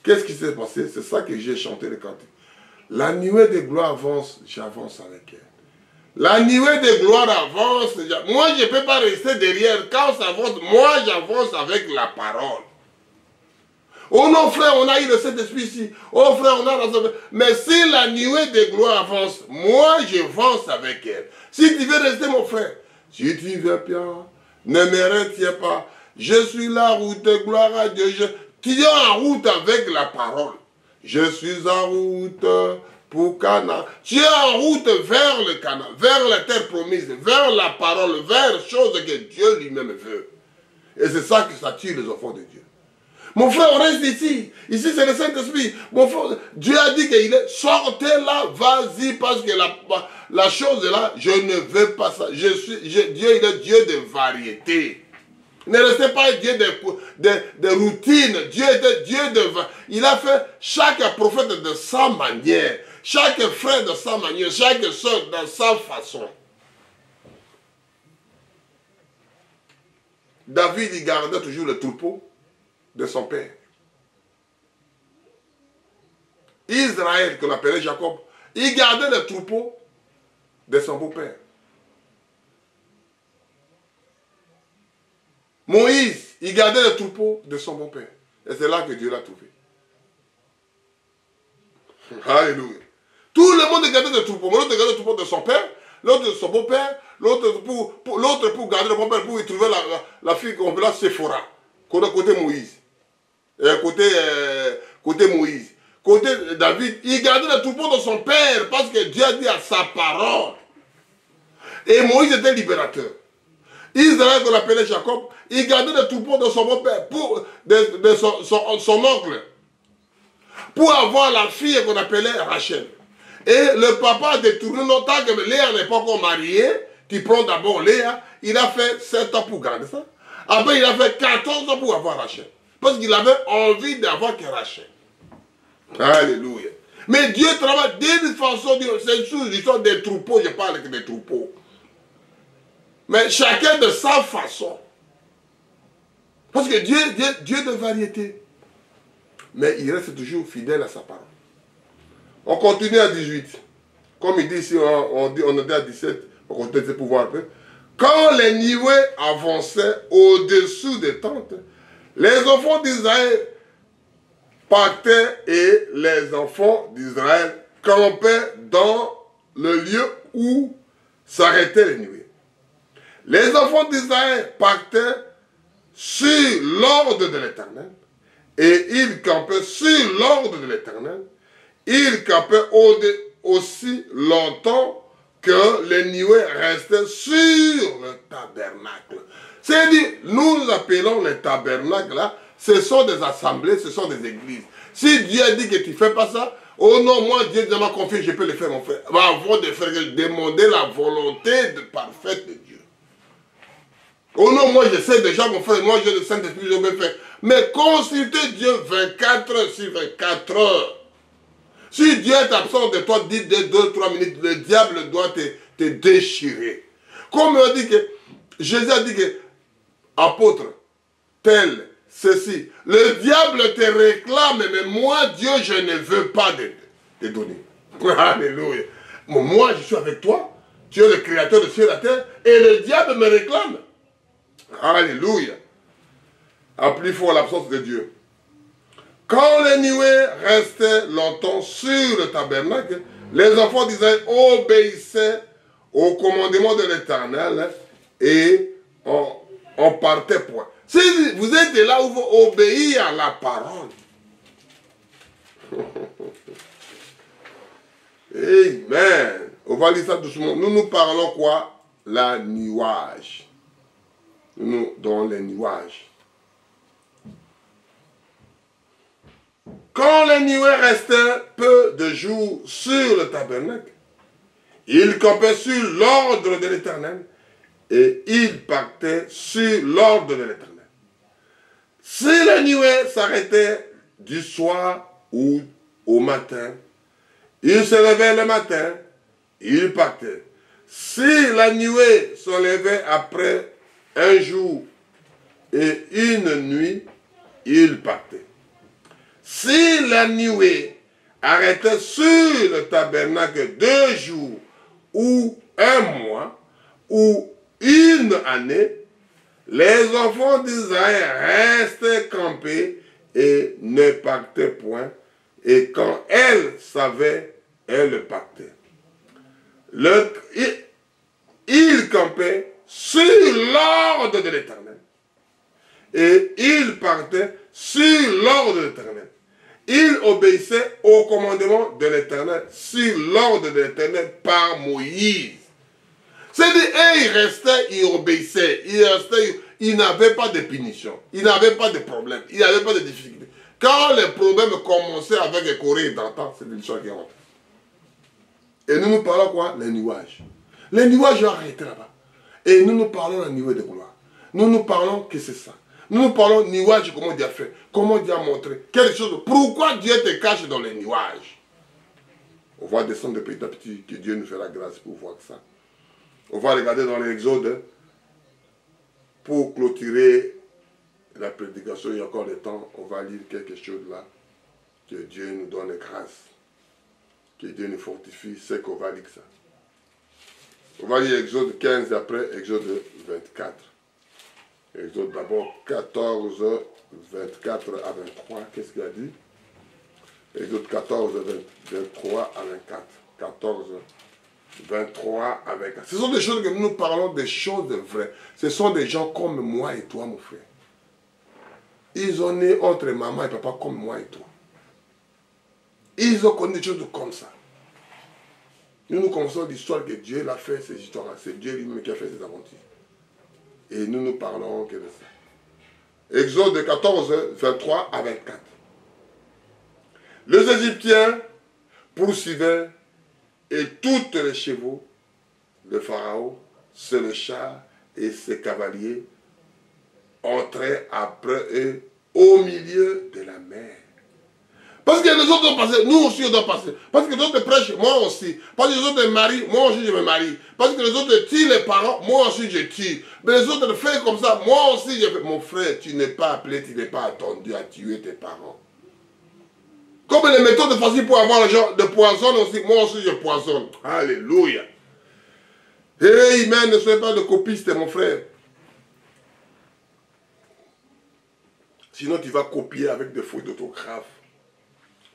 Qu'est-ce qui s'est passé? C'est ça que j'ai chanté le cantique. La nuée de gloire avance, j'avance avec elle. La nuée de gloire avance. Moi, je ne peux pas rester derrière. Quand ça avance, moi, j'avance avec la parole. Oh non, frère, on a eu le Saint-Esprit ici. Oh frère, on a... Mais si la nuée de gloire avance, moi, j'avance avec elle. Si tu veux rester, mon frère, si tu veux bien, ne me retiens pas. Je suis la route de gloire à Dieu. Tu es en route avec la parole. Je suis en route pour Canaan. Tu es en route vers le Canaan, vers la terre promise, vers la parole, vers les choses que Dieu lui-même veut. Et c'est ça que ça tue les enfants de Dieu. Mon frère, on reste ici. Ici, c'est le Saint-Esprit. Mon frère, Dieu a dit qu'il est sortez là, vas-y, parce que la chose est là, je ne veux pas ça. Dieu, il est Dieu de variété. ne restait pas Dieu de routine. Dieu était Dieu de... Il a fait chaque prophète de sa manière, chaque frère de sa manière, chaque soeur de sa façon. David, il gardait toujours le troupeau de son père. Israël, qu'on appelait Jacob, il gardait le troupeau de son beau-père. Moïse, il gardait le troupeau de son bon-père. Et c'est là que Dieu l'a trouvé. Alléluia. Tout le monde gardait le troupeau. L'autre gardait le troupeau de son père, l'autre de son beau-père, l'autre pour garder le bon-père, pour y trouver la fille qu'on appelle Séphora, côté Moïse. Côté Moïse. Côté David, il gardait le troupeau de son père parce que Dieu a dit à sa parole. Et Moïse était libérateur. Israël, qu'on appelait Jacob, il gardait le troupeau de son beau-père, de son oncle, pour avoir la fille qu'on appelait Rachel. Et le papa a détourné longtemps que Léa n'est pas encore mariée. Tu prends d'abord Léa, il a fait 7 ans pour garder ça. Après, il a fait 14 ans pour avoir Rachel. Parce qu'il avait envie d'avoir que Rachel. Alléluia. Mais Dieu travaille d'une façon, c'est sous l'histoire des troupeaux, je parle des troupeaux. Mais chacun de sa façon. Parce que Dieu de variété. Mais il reste toujours fidèle à sa parole. On continue à 18. Comme il dit ici, on est à 17. On continue pour voir un peu. Quand les nuées avançaient au-dessous des tentes, les enfants d'Israël partaient et les enfants d'Israël campaient dans le lieu où s'arrêtaient les nuées. Les enfants d'Israël partaient sur l'ordre de l'Éternel et ils campaient sur l'ordre de l'Éternel. Ils campaient aussi longtemps que les nuées restaient sur le tabernacle. C'est-à-dire, nous appelons les tabernacles là, ce sont des assemblées, ce sont des églises. Si Dieu a dit que tu ne fais pas ça, oh non, moi Dieu m'a confié, je peux le faire mon frère. Avant de faire, demander la volonté parfaite de Dieu. Oh non, moi je sais déjà mon frère, moi j'ai le Saint-Esprit, je vais faire. Mais consultez Dieu 24 heures sur 24 heures. Si Dieu est absent de toi, dis 2-3 minutes, le diable doit te déchirer. Comme on dit que, Jésus a dit que, apôtre, tel, ceci, le diable te réclame, mais moi, Dieu, je ne veux pas te donner. Alléluia. Moi, je suis avec toi, tu es le créateur de ciel et la terre, et le diable me réclame. Alléluia. À plus fort l'absence de Dieu. Quand les nuées restaient longtemps sur le tabernacle, les enfants d'Israël obéissaient au commandement de l'Éternel et on partait point. Si vous êtes là où vous obéissez à la parole. Amen. On va lire ça doucement. Nous parlons quoi? La nuage. Nous dans les nuages. Quand les nuées restaient peu de jours sur le tabernacle, ils campaient sur l'ordre de l'Éternel et ils partaient sur l'ordre de l'Éternel. Si les nuées s'arrêtaient du soir ou au matin, ils se levaient le matin, ils partaient. Si la nuée se levait après un jour et une nuit, ils partaient. Si la nuée arrêtait sur le tabernacle 2 jours ou 1 mois ou 1 année, les enfants d'Israël restaient campés et ne partaient point. Et quand elles savaient, elles partaient. Ils campaient sur l'ordre de l'Éternel. Et ils partaient sur l'ordre de l'Éternel. Ils obéissaient au commandement de l'Éternel, sur l'ordre de l'Éternel par Moïse. C'est-à-dire, ils restaient, ils obéissaient, ils n'avaient pas de punition, ils n'avaient pas de problème, ils n'avaient pas de difficulté. Quand les problèmes commençaient avec les Corée et d'antan, c'est l'histoire qui rentre. Et nous parlons quoi? Les nuages. Les nuages ont arrêté là-bas. Et nous parlons d'un niveau de gloire. Nous parlons que c'est ça. Nous parlons nuages, comment Dieu a fait, comment Dieu a montré, quelque chose. Pourquoi Dieu te cache dans les nuages? On va descendre de petit à petit, que Dieu nous fait la grâce pour voir ça. On va regarder dans l'Exode, pour clôturer la prédication, il y a encore le temps, on va lire quelque chose là, que Dieu nous donne grâce, que Dieu nous fortifie, c'est qu'on va lire ça. On va lire Exode 15 et après Exode 24. Exode d'abord 14, 24 à 23. Qu'est-ce qu'il a dit? Exode 14, 23 à 24. 14, 23 à 24. Ce sont des choses que nous parlons, des choses vraies. Ce sont des gens comme moi et toi, mon frère. Ils ont né entre maman et papa comme moi et toi. Ils ont connu des choses comme ça. Nous connaissons l'histoire que Dieu l'a fait, ces histoires-là. C'est Dieu lui-même qui a fait ces aventures. Et nous parlons que de ça. Exode 14, 23 à 24. Les Égyptiens poursuivaient et tous les chevaux de Pharaon, ses chars et ses cavaliers entraient après eux au milieu de la mer. Parce que les autres doivent passer, nous aussi on doit passer. Parce que les autres prêchent, moi aussi. Parce que les autres marient, moi aussi je me marie. Parce que les autres tirent les parents, moi aussi je tire. Mais les autres font comme ça, moi aussi je fais. Mon frère, tu n'es pas appelé, tu n'es pas attendu à tuer tes parents. Comme les méthodes faciles pour avoir le genre de poison aussi, moi aussi je poisonne. Alléluia. Et Amen, ne soyez pas de copistes, mon frère. Sinon tu vas copier avec des fautes d'autographe.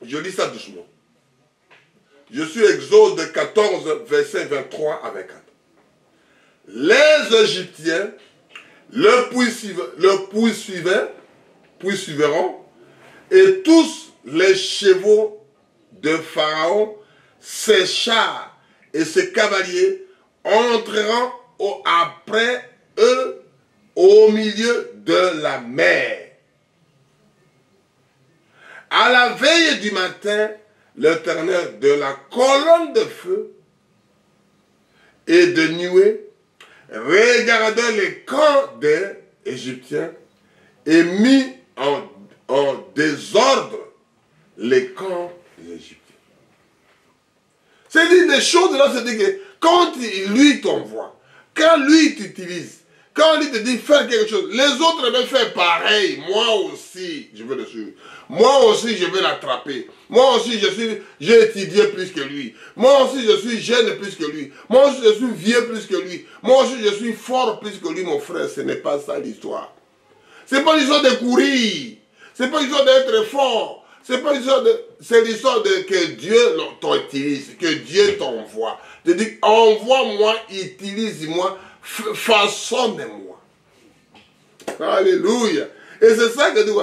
Je lis ça doucement. Je suis Exode 14, verset 23 à 24. Les Égyptiens le poursuivront, et tous les chevaux de Pharaon, ses chars et ses cavaliers entreront après eux au milieu de la mer. À la veille du matin, l'Éternel de la colonne de feu et de nuée regarda les camps des Égyptiens et mit en désordre les camps des Égyptiens. C'est dit des choses là, c'est dit que quand lui t'envoie, quand lui t'utilise, quand lui te dit faire quelque chose, les autres veulent faire pareil. Moi aussi, je veux le suivre. Moi aussi, je vais l'attraper. Moi aussi, j'ai étudié plus que lui. Moi aussi, je suis jeune plus que lui. Moi aussi, je suis vieux plus que lui. Moi aussi, je suis fort plus que lui, mon frère. Ce n'est pas ça l'histoire. Ce n'est pas l'histoire de courir. Ce n'est pas l'histoire d'être fort. C'est pas l'histoire de... C'est l'histoire de que Dieu t'utilise, que Dieu t'envoie. Je dis, envoie-moi, utilise-moi, façonne-moi. Alléluia. Et c'est ça que Dieu...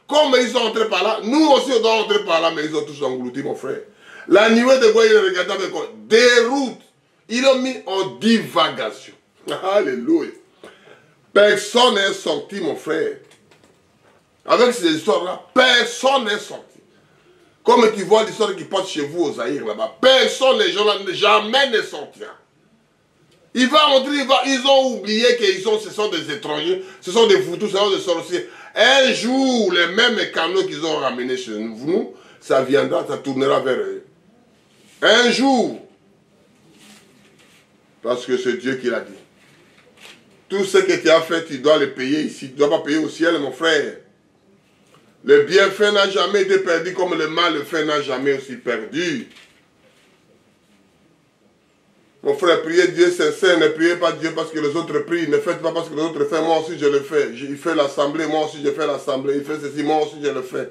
Comme ils sont entrés par là, nous aussi on doit entrer par là, mais ils ont tous englouti, mon frère. La nuée de quoi il regardait avec quoi? Des routes. Ils l'ont mis en divagation. Alléluia. Personne n'est sorti, mon frère. Avec ces histoires-là, personne n'est sorti. Comme tu vois l'histoire qui passe chez vous aux Zaïre là-bas, personne, les gens là, jamais ne sortira. Il va entrer, ils ont oublié ce sont des étrangers, ce sont des foutous, ce sont des sorciers. Un jour, les mêmes canaux qu'ils ont ramenés chez nous, ça viendra, ça tournera vers eux. Un jour, parce que c'est Dieu qui l'a dit. Tout ce que tu as fait, tu dois le payer ici, tu ne dois pas payer au ciel, mon frère. Le bienfait n'a jamais été perdu comme le malfait n'a jamais aussi perdu. Mon frère, priez Dieu sincère, ne priez pas Dieu parce que les autres prient, ne faites pas parce que les autres font, moi aussi je le fais. Il fait l'assemblée, moi aussi je fais l'assemblée, il fait ceci, moi aussi je le fais.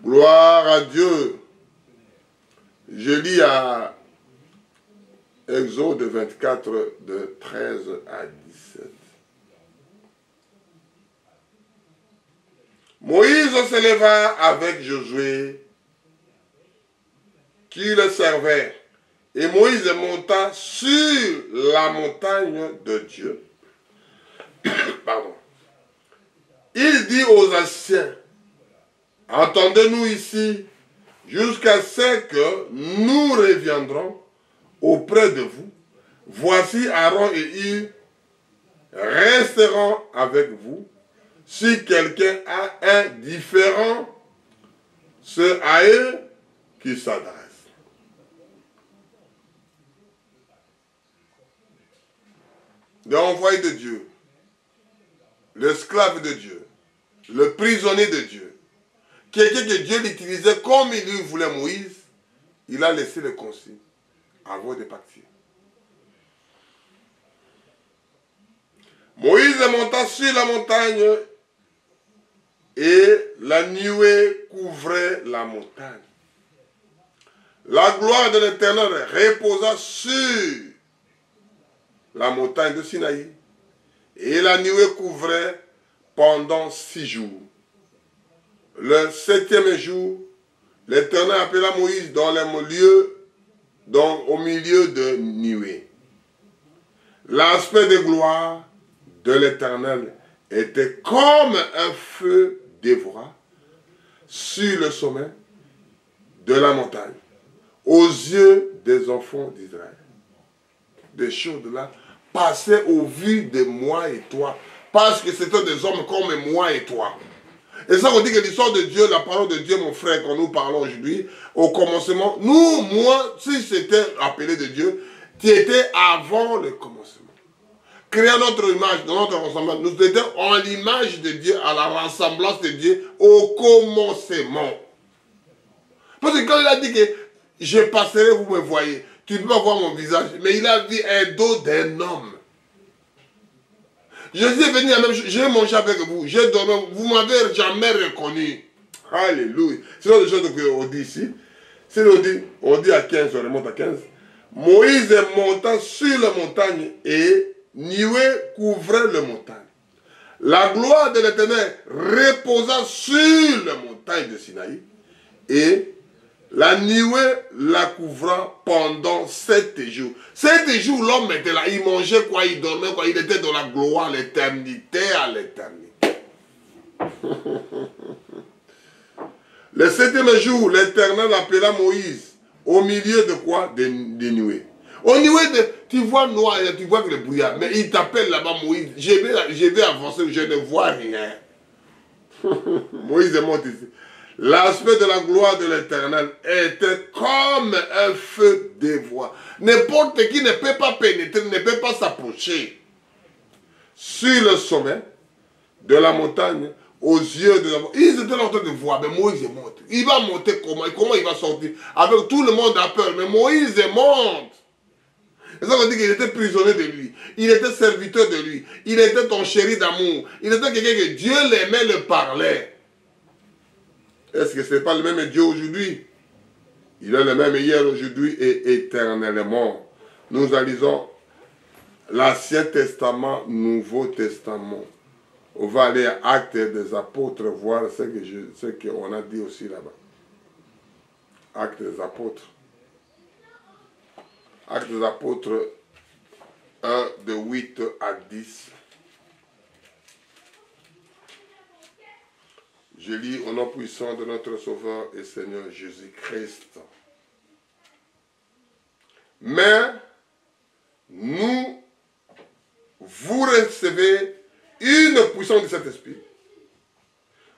Gloire à Dieu. Je lis à Exode 24, de 13 à 17. Moïse se leva avec Josué, qui le servait. Et Moïse monta sur la montagne de Dieu. Pardon. Il dit aux anciens, entendez-nous ici, jusqu'à ce que nous reviendrons auprès de vous. Voici Aaron et Hur resteront avec vous. Si quelqu'un a un différent, c'est à eux qui s'adresse. L'envoyé de Dieu, l'esclave de Dieu, le prisonnier de Dieu, quelqu'un que Dieu l'utilisait comme il lui voulait Moïse, il a laissé le consigne avant de partir. Moïse monta sur la montagne et la nuée couvrait la montagne. La gloire de l'Éternel reposa sur la montagne de Sinaï et la nuée couvrait pendant 6 jours. Le 7e jour, l'Éternel appela Moïse dans le lieu, au milieu de nuée. L'aspect de gloire de l'Éternel était comme un feu dévorant sur le sommet de la montagne, aux yeux des enfants d'Israël. Des choses là passaient aux vues de moi et toi, parce que c'était des hommes comme moi et toi. Et ça, on dit que l'histoire de Dieu, la parole de Dieu, mon frère, quand nous parlons aujourd'hui, au commencement, nous, moi, si c'était appelé de Dieu, tu étais avant le commencement. Créant notre image, dans notre ressemblance, nous étions en l'image de Dieu, à la ressemblance de Dieu, au commencement. Parce que quand il a dit que je passerai, vous me voyez, tu ne peux pas voir mon visage, mais il a vu un dos d'un homme. Jésus est venu à la même chose, j'ai mangé avec vous, j'ai dormi, vous ne m'avez jamais reconnu. Alléluia. C'est l'autre chose qu'on dit ici. C'est on dit à 15, on remonte à 15. Moïse monta sur la montagne et nuée couvrait la montagne. La gloire de l'Éternel reposa sur la montagne de Sinaï et la nuée la couvra pendant 7 jours. 7 jours, l'homme était là. Il mangeait quoi, il dormait quoi. Il était dans la gloire, l'éternité à l'éternité. Le 7e jour, l'Éternel appela Moïse au milieu de quoi? Des nuées. Au niveau de, tu vois noir, tu vois que le brouillard, mais il t'appelle là-bas Moïse. Je vais avancer, je ne vois rien. Moïse monte ici. L'aspect de la gloire de l'Éternel était comme un feu dévorant. N'importe qui ne peut pas pénétrer, ne peut pas s'approcher. Sur le sommet de la montagne, aux yeux de la montagne. Ils étaient en train de voir, mais Moïse monte. Il va monter comment? Comment il va sortir? Avec tout le monde a peur, mais Moïse monte. Et ça veut dire qu'il était prisonnier de lui. Il était serviteur de lui. Il était ton chéri d'amour. Il était quelqu'un que Dieu l'aimait, le parlait. Est-ce que ce n'est pas le même Dieu aujourd'hui? Il est le même hier, aujourd'hui et éternellement. Nous analysons l'Ancien Testament, Nouveau Testament. On va aller à Actes des Apôtres, voir ce qu'on a dit aussi là-bas. Actes des Apôtres. Actes des Apôtres 1, de 8 à 10. Je lis au nom puissant de notre Sauveur et Seigneur Jésus-Christ. Mais vous recevez une puissance de cet esprit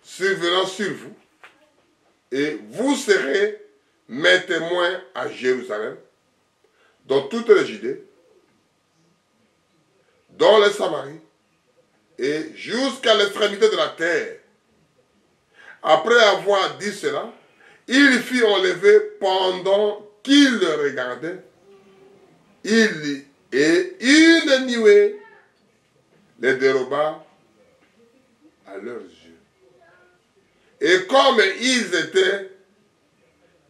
survenant sur vous, et vous serez mes témoins à Jérusalem, dans toute la Judée, dans la Samarie, et jusqu'à l'extrémité de la terre. Après avoir dit cela, il fut enlevé pendant qu'il le regardait. Et une nuée les déroba à leurs yeux. Et comme ils étaient,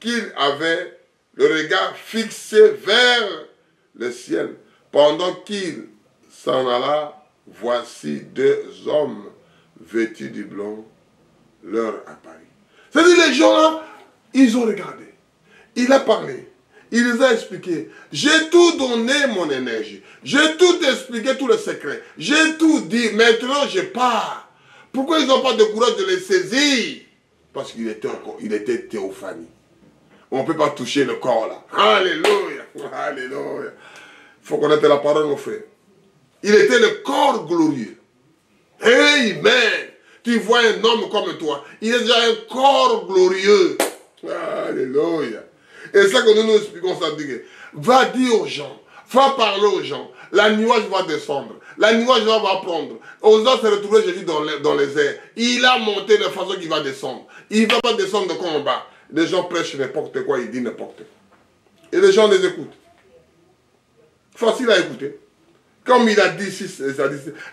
qu'ils avaient le regard fixé vers le ciel, pendant qu'il s'en alla, voici 2 hommes vêtus du blanc leur apparut. C'est-à-dire les gens là, ils ont regardé. Il a parlé. Il les a expliqués. J'ai tout donné mon énergie. J'ai tout expliqué, tous les secrets. J'ai tout dit. Maintenant, je pars. Pourquoi ils n'ont pas de courage de les saisir? Parce qu'il était théophanie. On ne peut pas toucher le corps là. Alléluia. Alléluia. Il faut connaître la parole, mon frère. Il était le corps glorieux. Amen. Tu vois un homme comme toi. Il a déjà un corps glorieux. Alléluia. Et c'est ça que nous expliquons ça. Va dire aux gens. Va parler aux gens. La nuage va descendre. La nuage va prendre. On va se retrouver Jésus dans les airs. Il a monté de façon qu'il va descendre. Il ne va pas descendre de en bas. Les gens prêchent n'importe quoi. Ils disent n'importe quoi. Et les gens les écoutent. Facile à écouter. Comme il a dit ici,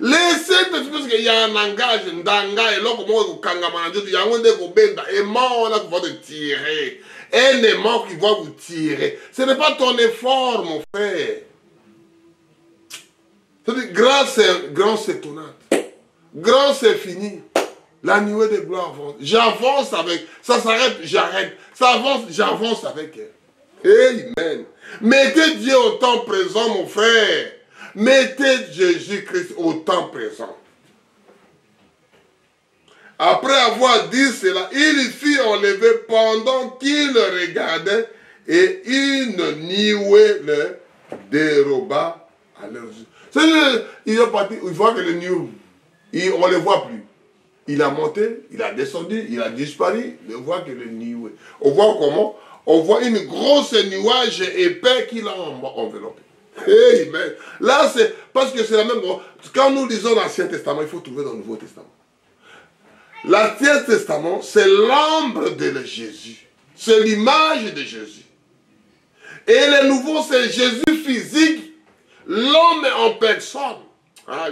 laissez parce qu'il y a un langage, ndanga, et là, comment vous kangamanadio, il y a un de vous benda, et mort, là, qui va te tirer. Un aimant qui va vous tirer. Ce n'est pas ton effort, mon frère. C'est-à-dire, grand c'est tonnant. Grand c'est fini. La nuée de gloire avance. J'avance avec. Ça s'arrête, j'arrête. Ça avance, j'avance avec elle. Amen. Mettez Dieu au temps présent, mon frère. Mettez Jésus-Christ au temps présent. Après avoir dit cela, il fut enlevé pendant qu'il le regardait et une nuée le déroba à leurs yeux. Il est parti, il voit que le nuée, on ne le voit plus. Il a monté, il a descendu, il a disparu, on voit que le nuée. On voit comment? On voit une grosse nuage épais qui l'a enveloppé. Amen. Là, c'est parce que c'est la même. Quand nous lisons l'Ancien Testament, il faut trouver dans le Nouveau Testament. L'Ancien Testament, c'est l'ombre de Jésus. C'est l'image de Jésus. Et le Nouveau, c'est Jésus physique, l'homme en personne. Ah,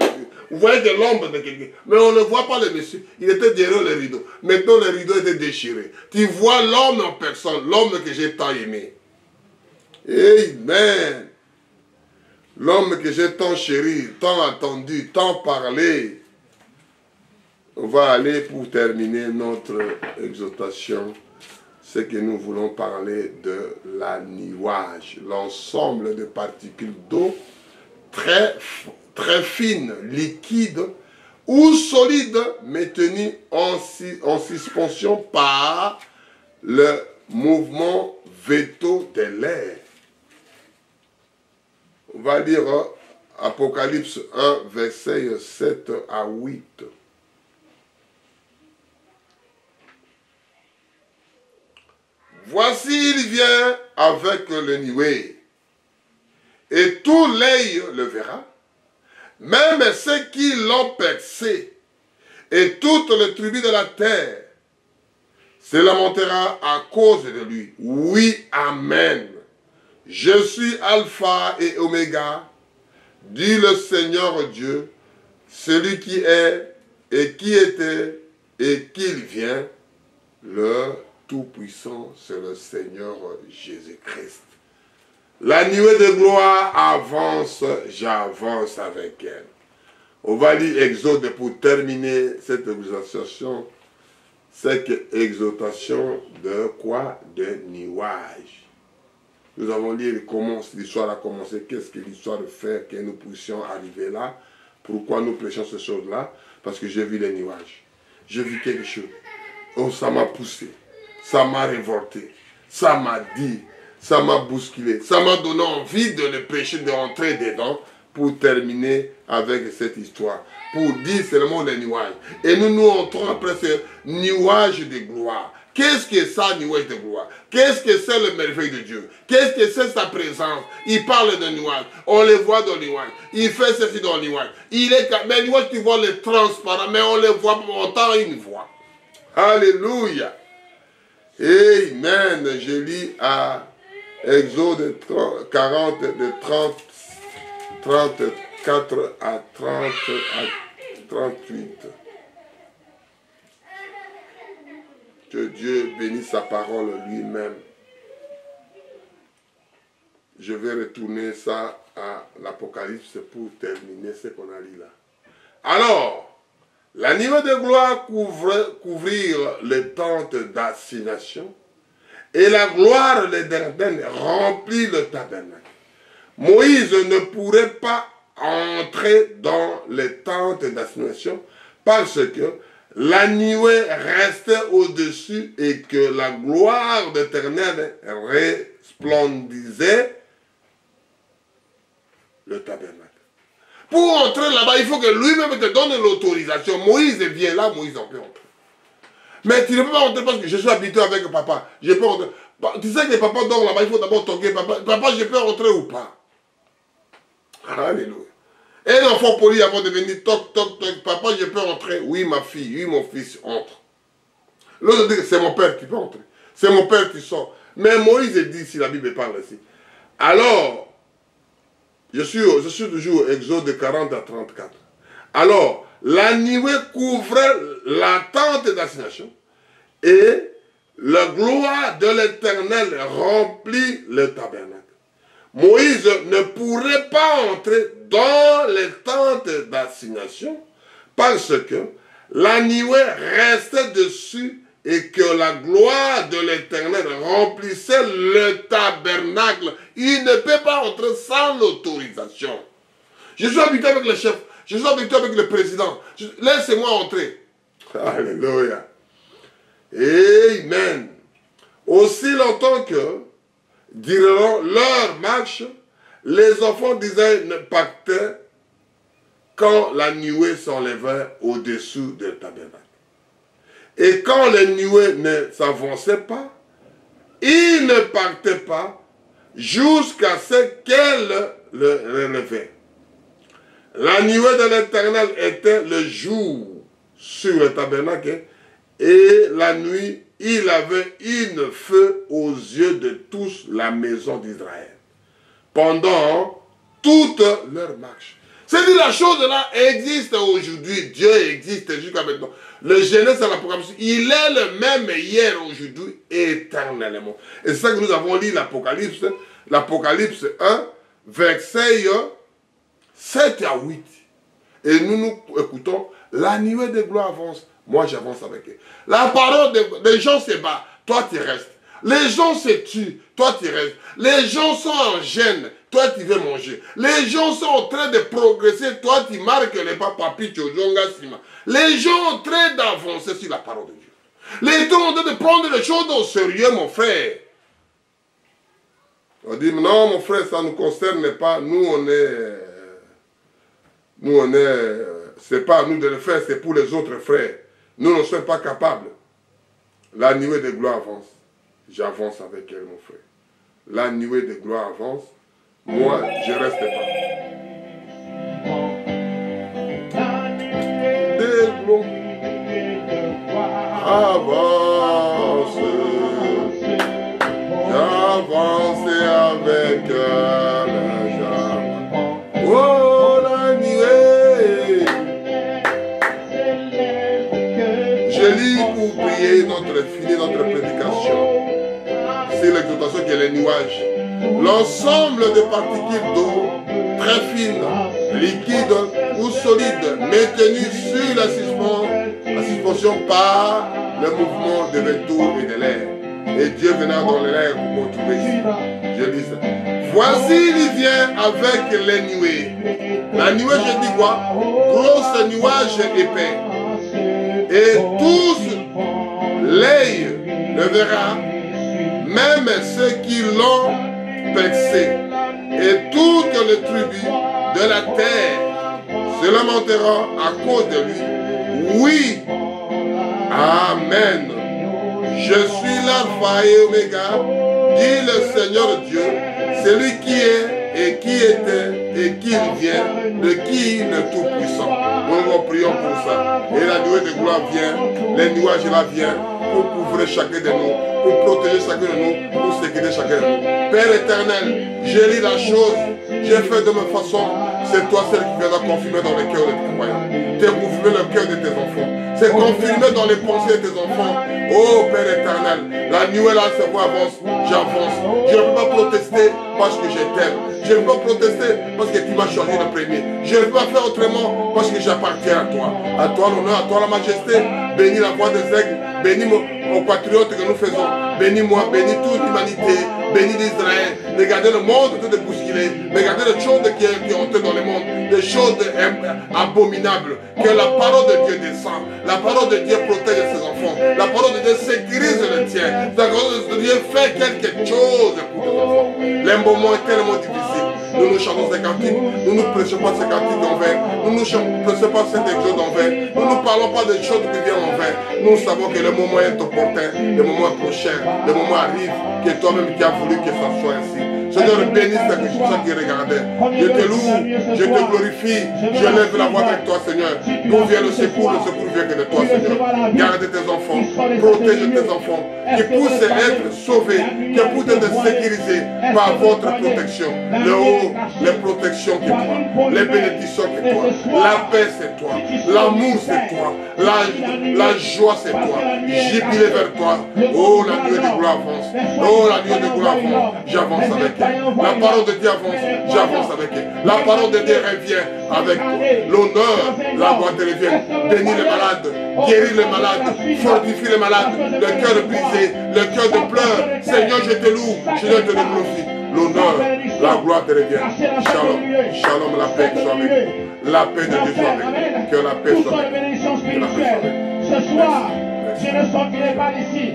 vous voyez de l'ombre de quelqu'un. Mais on ne voit pas le monsieur. Il était derrière le rideau. Maintenant, le rideau était déchiré. Tu vois l'homme en personne, l'homme que j'ai tant aimé. Amen. L'homme que j'ai tant chéri, tant attendu, tant parlé. On va aller pour terminer notre exhortation. C'est que nous voulons parler de la nuage. L'ensemble de particules d'eau très fines, liquides ou solides, mais tenues en suspension par le mouvement veto de l'air. On va lire Apocalypse 1, versets 7 à 8. Voici, il vient avec le nuée, et tout l'œil le verra, même ceux qui l'ont percé, et toutes les tribus de la terre se lamentera à cause de lui. Oui, Amen. Je suis Alpha et Oméga, dit le Seigneur Dieu, celui qui est et qui était et qui vient, le Tout-Puissant, c'est le Seigneur Jésus-Christ. La nuée de gloire avance, j'avance avec elle. On va lire Exode pour terminer cette exhortation. Cette exhortation de quoi? De nuage. Nous avons lu comment l'histoire a commencé, qu'est-ce que l'histoire fait que nous puissions arriver là. Pourquoi nous prêchons ces choses-là? Parce que j'ai vu les nuages. J'ai vu quelque chose. Oh, ça m'a poussé. Ça m'a révolté. Ça m'a dit. Ça m'a bousculé. Ça m'a donné envie de le pécher, de rentrer dedans pour terminer avec cette histoire. Pour dire seulement les nuages. Et nous entrons après ce nuage de gloire. Qu'est-ce que ça, nuage de gloire? Qu'est-ce que c'est le merveille de Dieu? Qu'est-ce que c'est sa présence? Il parle de nuage. On le voit dans le nuage. Il fait ceci dans le nuage. Mais le nuage, tu vois le transparent, mais on le voit, on entend une voix. Alléluia. Amen. Je lis à Exode 40, de 34 à 38. Que Dieu bénisse sa parole lui-même. Je vais retourner ça à l'Apocalypse pour terminer ce qu'on a lu là. Alors, la nuée de gloire couvrir les tentes d'assignation et la gloire de l'Éternel remplit le tabernacle. Moïse ne pourrait pas entrer dans les tentes d'assignation parce que la nuée restait au-dessus et que la gloire de l'Éternel resplendissait le tabernacle. Pour entrer là-bas, il faut que lui-même te donne l'autorisation. Moïse vient là, Moïse en peut entrer. Mais tu ne peux pas entrer parce que je suis habitué avec papa. Je peux entrer. Tu sais que papa dort là-bas, il faut d'abord toquer. Papa, je peux rentrer ou pas? Alléluia. Et l'enfant poli avant de venir, toc, toc, toc. Papa, je peux rentrer? Oui, ma fille, oui, mon fils, entre. L'autre dit que c'est mon père qui peut entrer. C'est mon père qui sort. Mais Moïse dit, si la Bible parle ici. Alors, je suis toujours Exode 40 à 34. Alors, la nuée couvrait la tente d'assignation et la gloire de l'Éternel remplit le tabernacle. Moïse ne pourrait pas entrer dans les tentes d'assignation parce que la nuée restait dessus et que la gloire de l'Éternel remplissait le tabernacle. Il ne peut pas entrer sans l'autorisation. Je suis habitué avec le chef, je suis habitué avec le président. Laissez-moi entrer. Alléluia. Amen. Aussi longtemps que durant leur marche, les enfants d'Israël ne pactaient quand la nuée s'enlevait au-dessous du tabernacle. Et quand les nuées ne s'avançaient pas, ils ne partaient pas jusqu'à ce qu'elle le relevait. La nuée de l'Éternel était le jour sur le tabernacle et la nuit, il avait une feu aux yeux de tous la maison d'Israël pendant toute leur marche. C'est-à-dire la chose là existe aujourd'hui, Dieu existe jusqu'à maintenant. Le Genèse à l'Apocalypse, il est le même hier, aujourd'hui, éternellement. Et c'est ça que nous avons lu l'Apocalypse, l'Apocalypse 1, versets 7 à 8. Et nous écoutons, la nuée de gloire avance, moi j'avance avec eux. La parole des gens se bat, toi tu restes. Les gens se tuent, toi tu restes. Les gens sont en gêne, toi tu veux manger. Les gens sont en train de progresser, toi tu marques les pas papi tchozonga sima. Les gens sont en train d'avancer sur la parole de Dieu. Les gens sont en train de prendre les choses au sérieux, mon frère. On dit, non mon frère, ça ne nous concerne pas, c'est pas à nous de le faire, c'est pour les autres frères. Nous ne sommes pas capables. La nuée de gloire avance. J'avance avec elle, mon frère. La nuée de gloire avance. Moi, je ne reste pas. De gloire avance. J'avance avec la jambe. Oh, la nuée. Je lis pour prier finir notre prédication. C'est l'exhortation qui est les nuages. L'ensemble de particules d'eau très fines, liquides ou solides, maintenues sur la suspension par le mouvement des vêtements et de l'air. Et Dieu venant dans l'air pour qu'on trouve ici. Je dis ça. Voici, il vient avec les nuées. La nuée, je dis quoi? Grosse nuage épais. Et tous l'œil le verra, même ceux qui l'ont percé, et toutes les tribus de la terre se lamenteront à cause de lui. Oui, Amen. Je suis l'alpha et oméga, dit le Seigneur Dieu, celui qui est et qui était et qui vient, de qui le Tout-Puissant. Nous prions pour ça. Et la nuée de gloire vient, les nuages là viennent pour couvrir chacun de nous, pour protéger chacun de nous, pour sécuriser chacun de nous. Père éternel, j'ai lu la chose, j'ai fait de ma façon, c'est toi celle qui viendra confirmer dans le cœur de tes croyants. Tu as confirmé le cœur de tes enfants. C'est confirmé dans les pensées de tes enfants. Oh Père éternel, la nuée là se voit avance, j'avance. Je ne peux pas protester parce que je t'aime. Je ne peux pas protester parce que tu m'as choisi le premier. Je ne peux pas faire autrement parce que j'appartiens à toi. À toi l'honneur, à toi la majesté. Bénis la voix des aigles. Bénis mon patriote que nous faisons. Bénis-moi, bénis toute l'humanité. Bénis l'Israël. Regardez le monde tout de bousculer. Regardez les choses qui ont été dans le monde. Des choses abominables. Que la parole de Dieu descend. La parole de Dieu protège ses enfants. La parole de Dieu sécurise le tien. La parole de Dieu fait quelque chose pour tes enfants. Le moment est tellement difficile. Nous ne chantons ces cantiques. Nous ne prêchons pas ces cantiques en vain. Nous ne prêchons pas cet exode en vain. Nous ne parlons pas des choses qui viennent en vain. Nous savons que le moment est opportun. Le moment est prochain. Le moment arrive. Que toi-même qui as voulu que ça soit ainsi. Seigneur, bénis ceux qui regardaient. Je te loue, je te glorifie, je lève la voix avec toi, Seigneur. D'où vient le secours vient que de toi, Seigneur. Garde tes enfants, protège tes enfants, qui puissent être sauvés, qui puissent être sécurisés par votre protection. Le haut, les protections que toi, les bénédictions que toi, la paix c'est toi, l'amour c'est toi, la joie c'est toi. Jubilé vers toi. Oh, la nuée de gloire avance. Oh, la nuée de gloire avance. J'avance avec elle. La parole de Dieu avance. J'avance avec elle. La parole de Dieu revient avec toi. L'honneur, la gloire te revient. Bénis les malades. Guéris les malades. Fortifie les malades. Le cœur brisé. Le cœur de pleurs. Seigneur, je te loue. Seigneur, je te glorifie. L'honneur, la gloire te revient. Shalom. Shalom, la paix soit avec nous. La paix de Dieu soit avec nous. Que la paix soit avec nous. Ce soir, je ne sens qu'il n'est pas ici.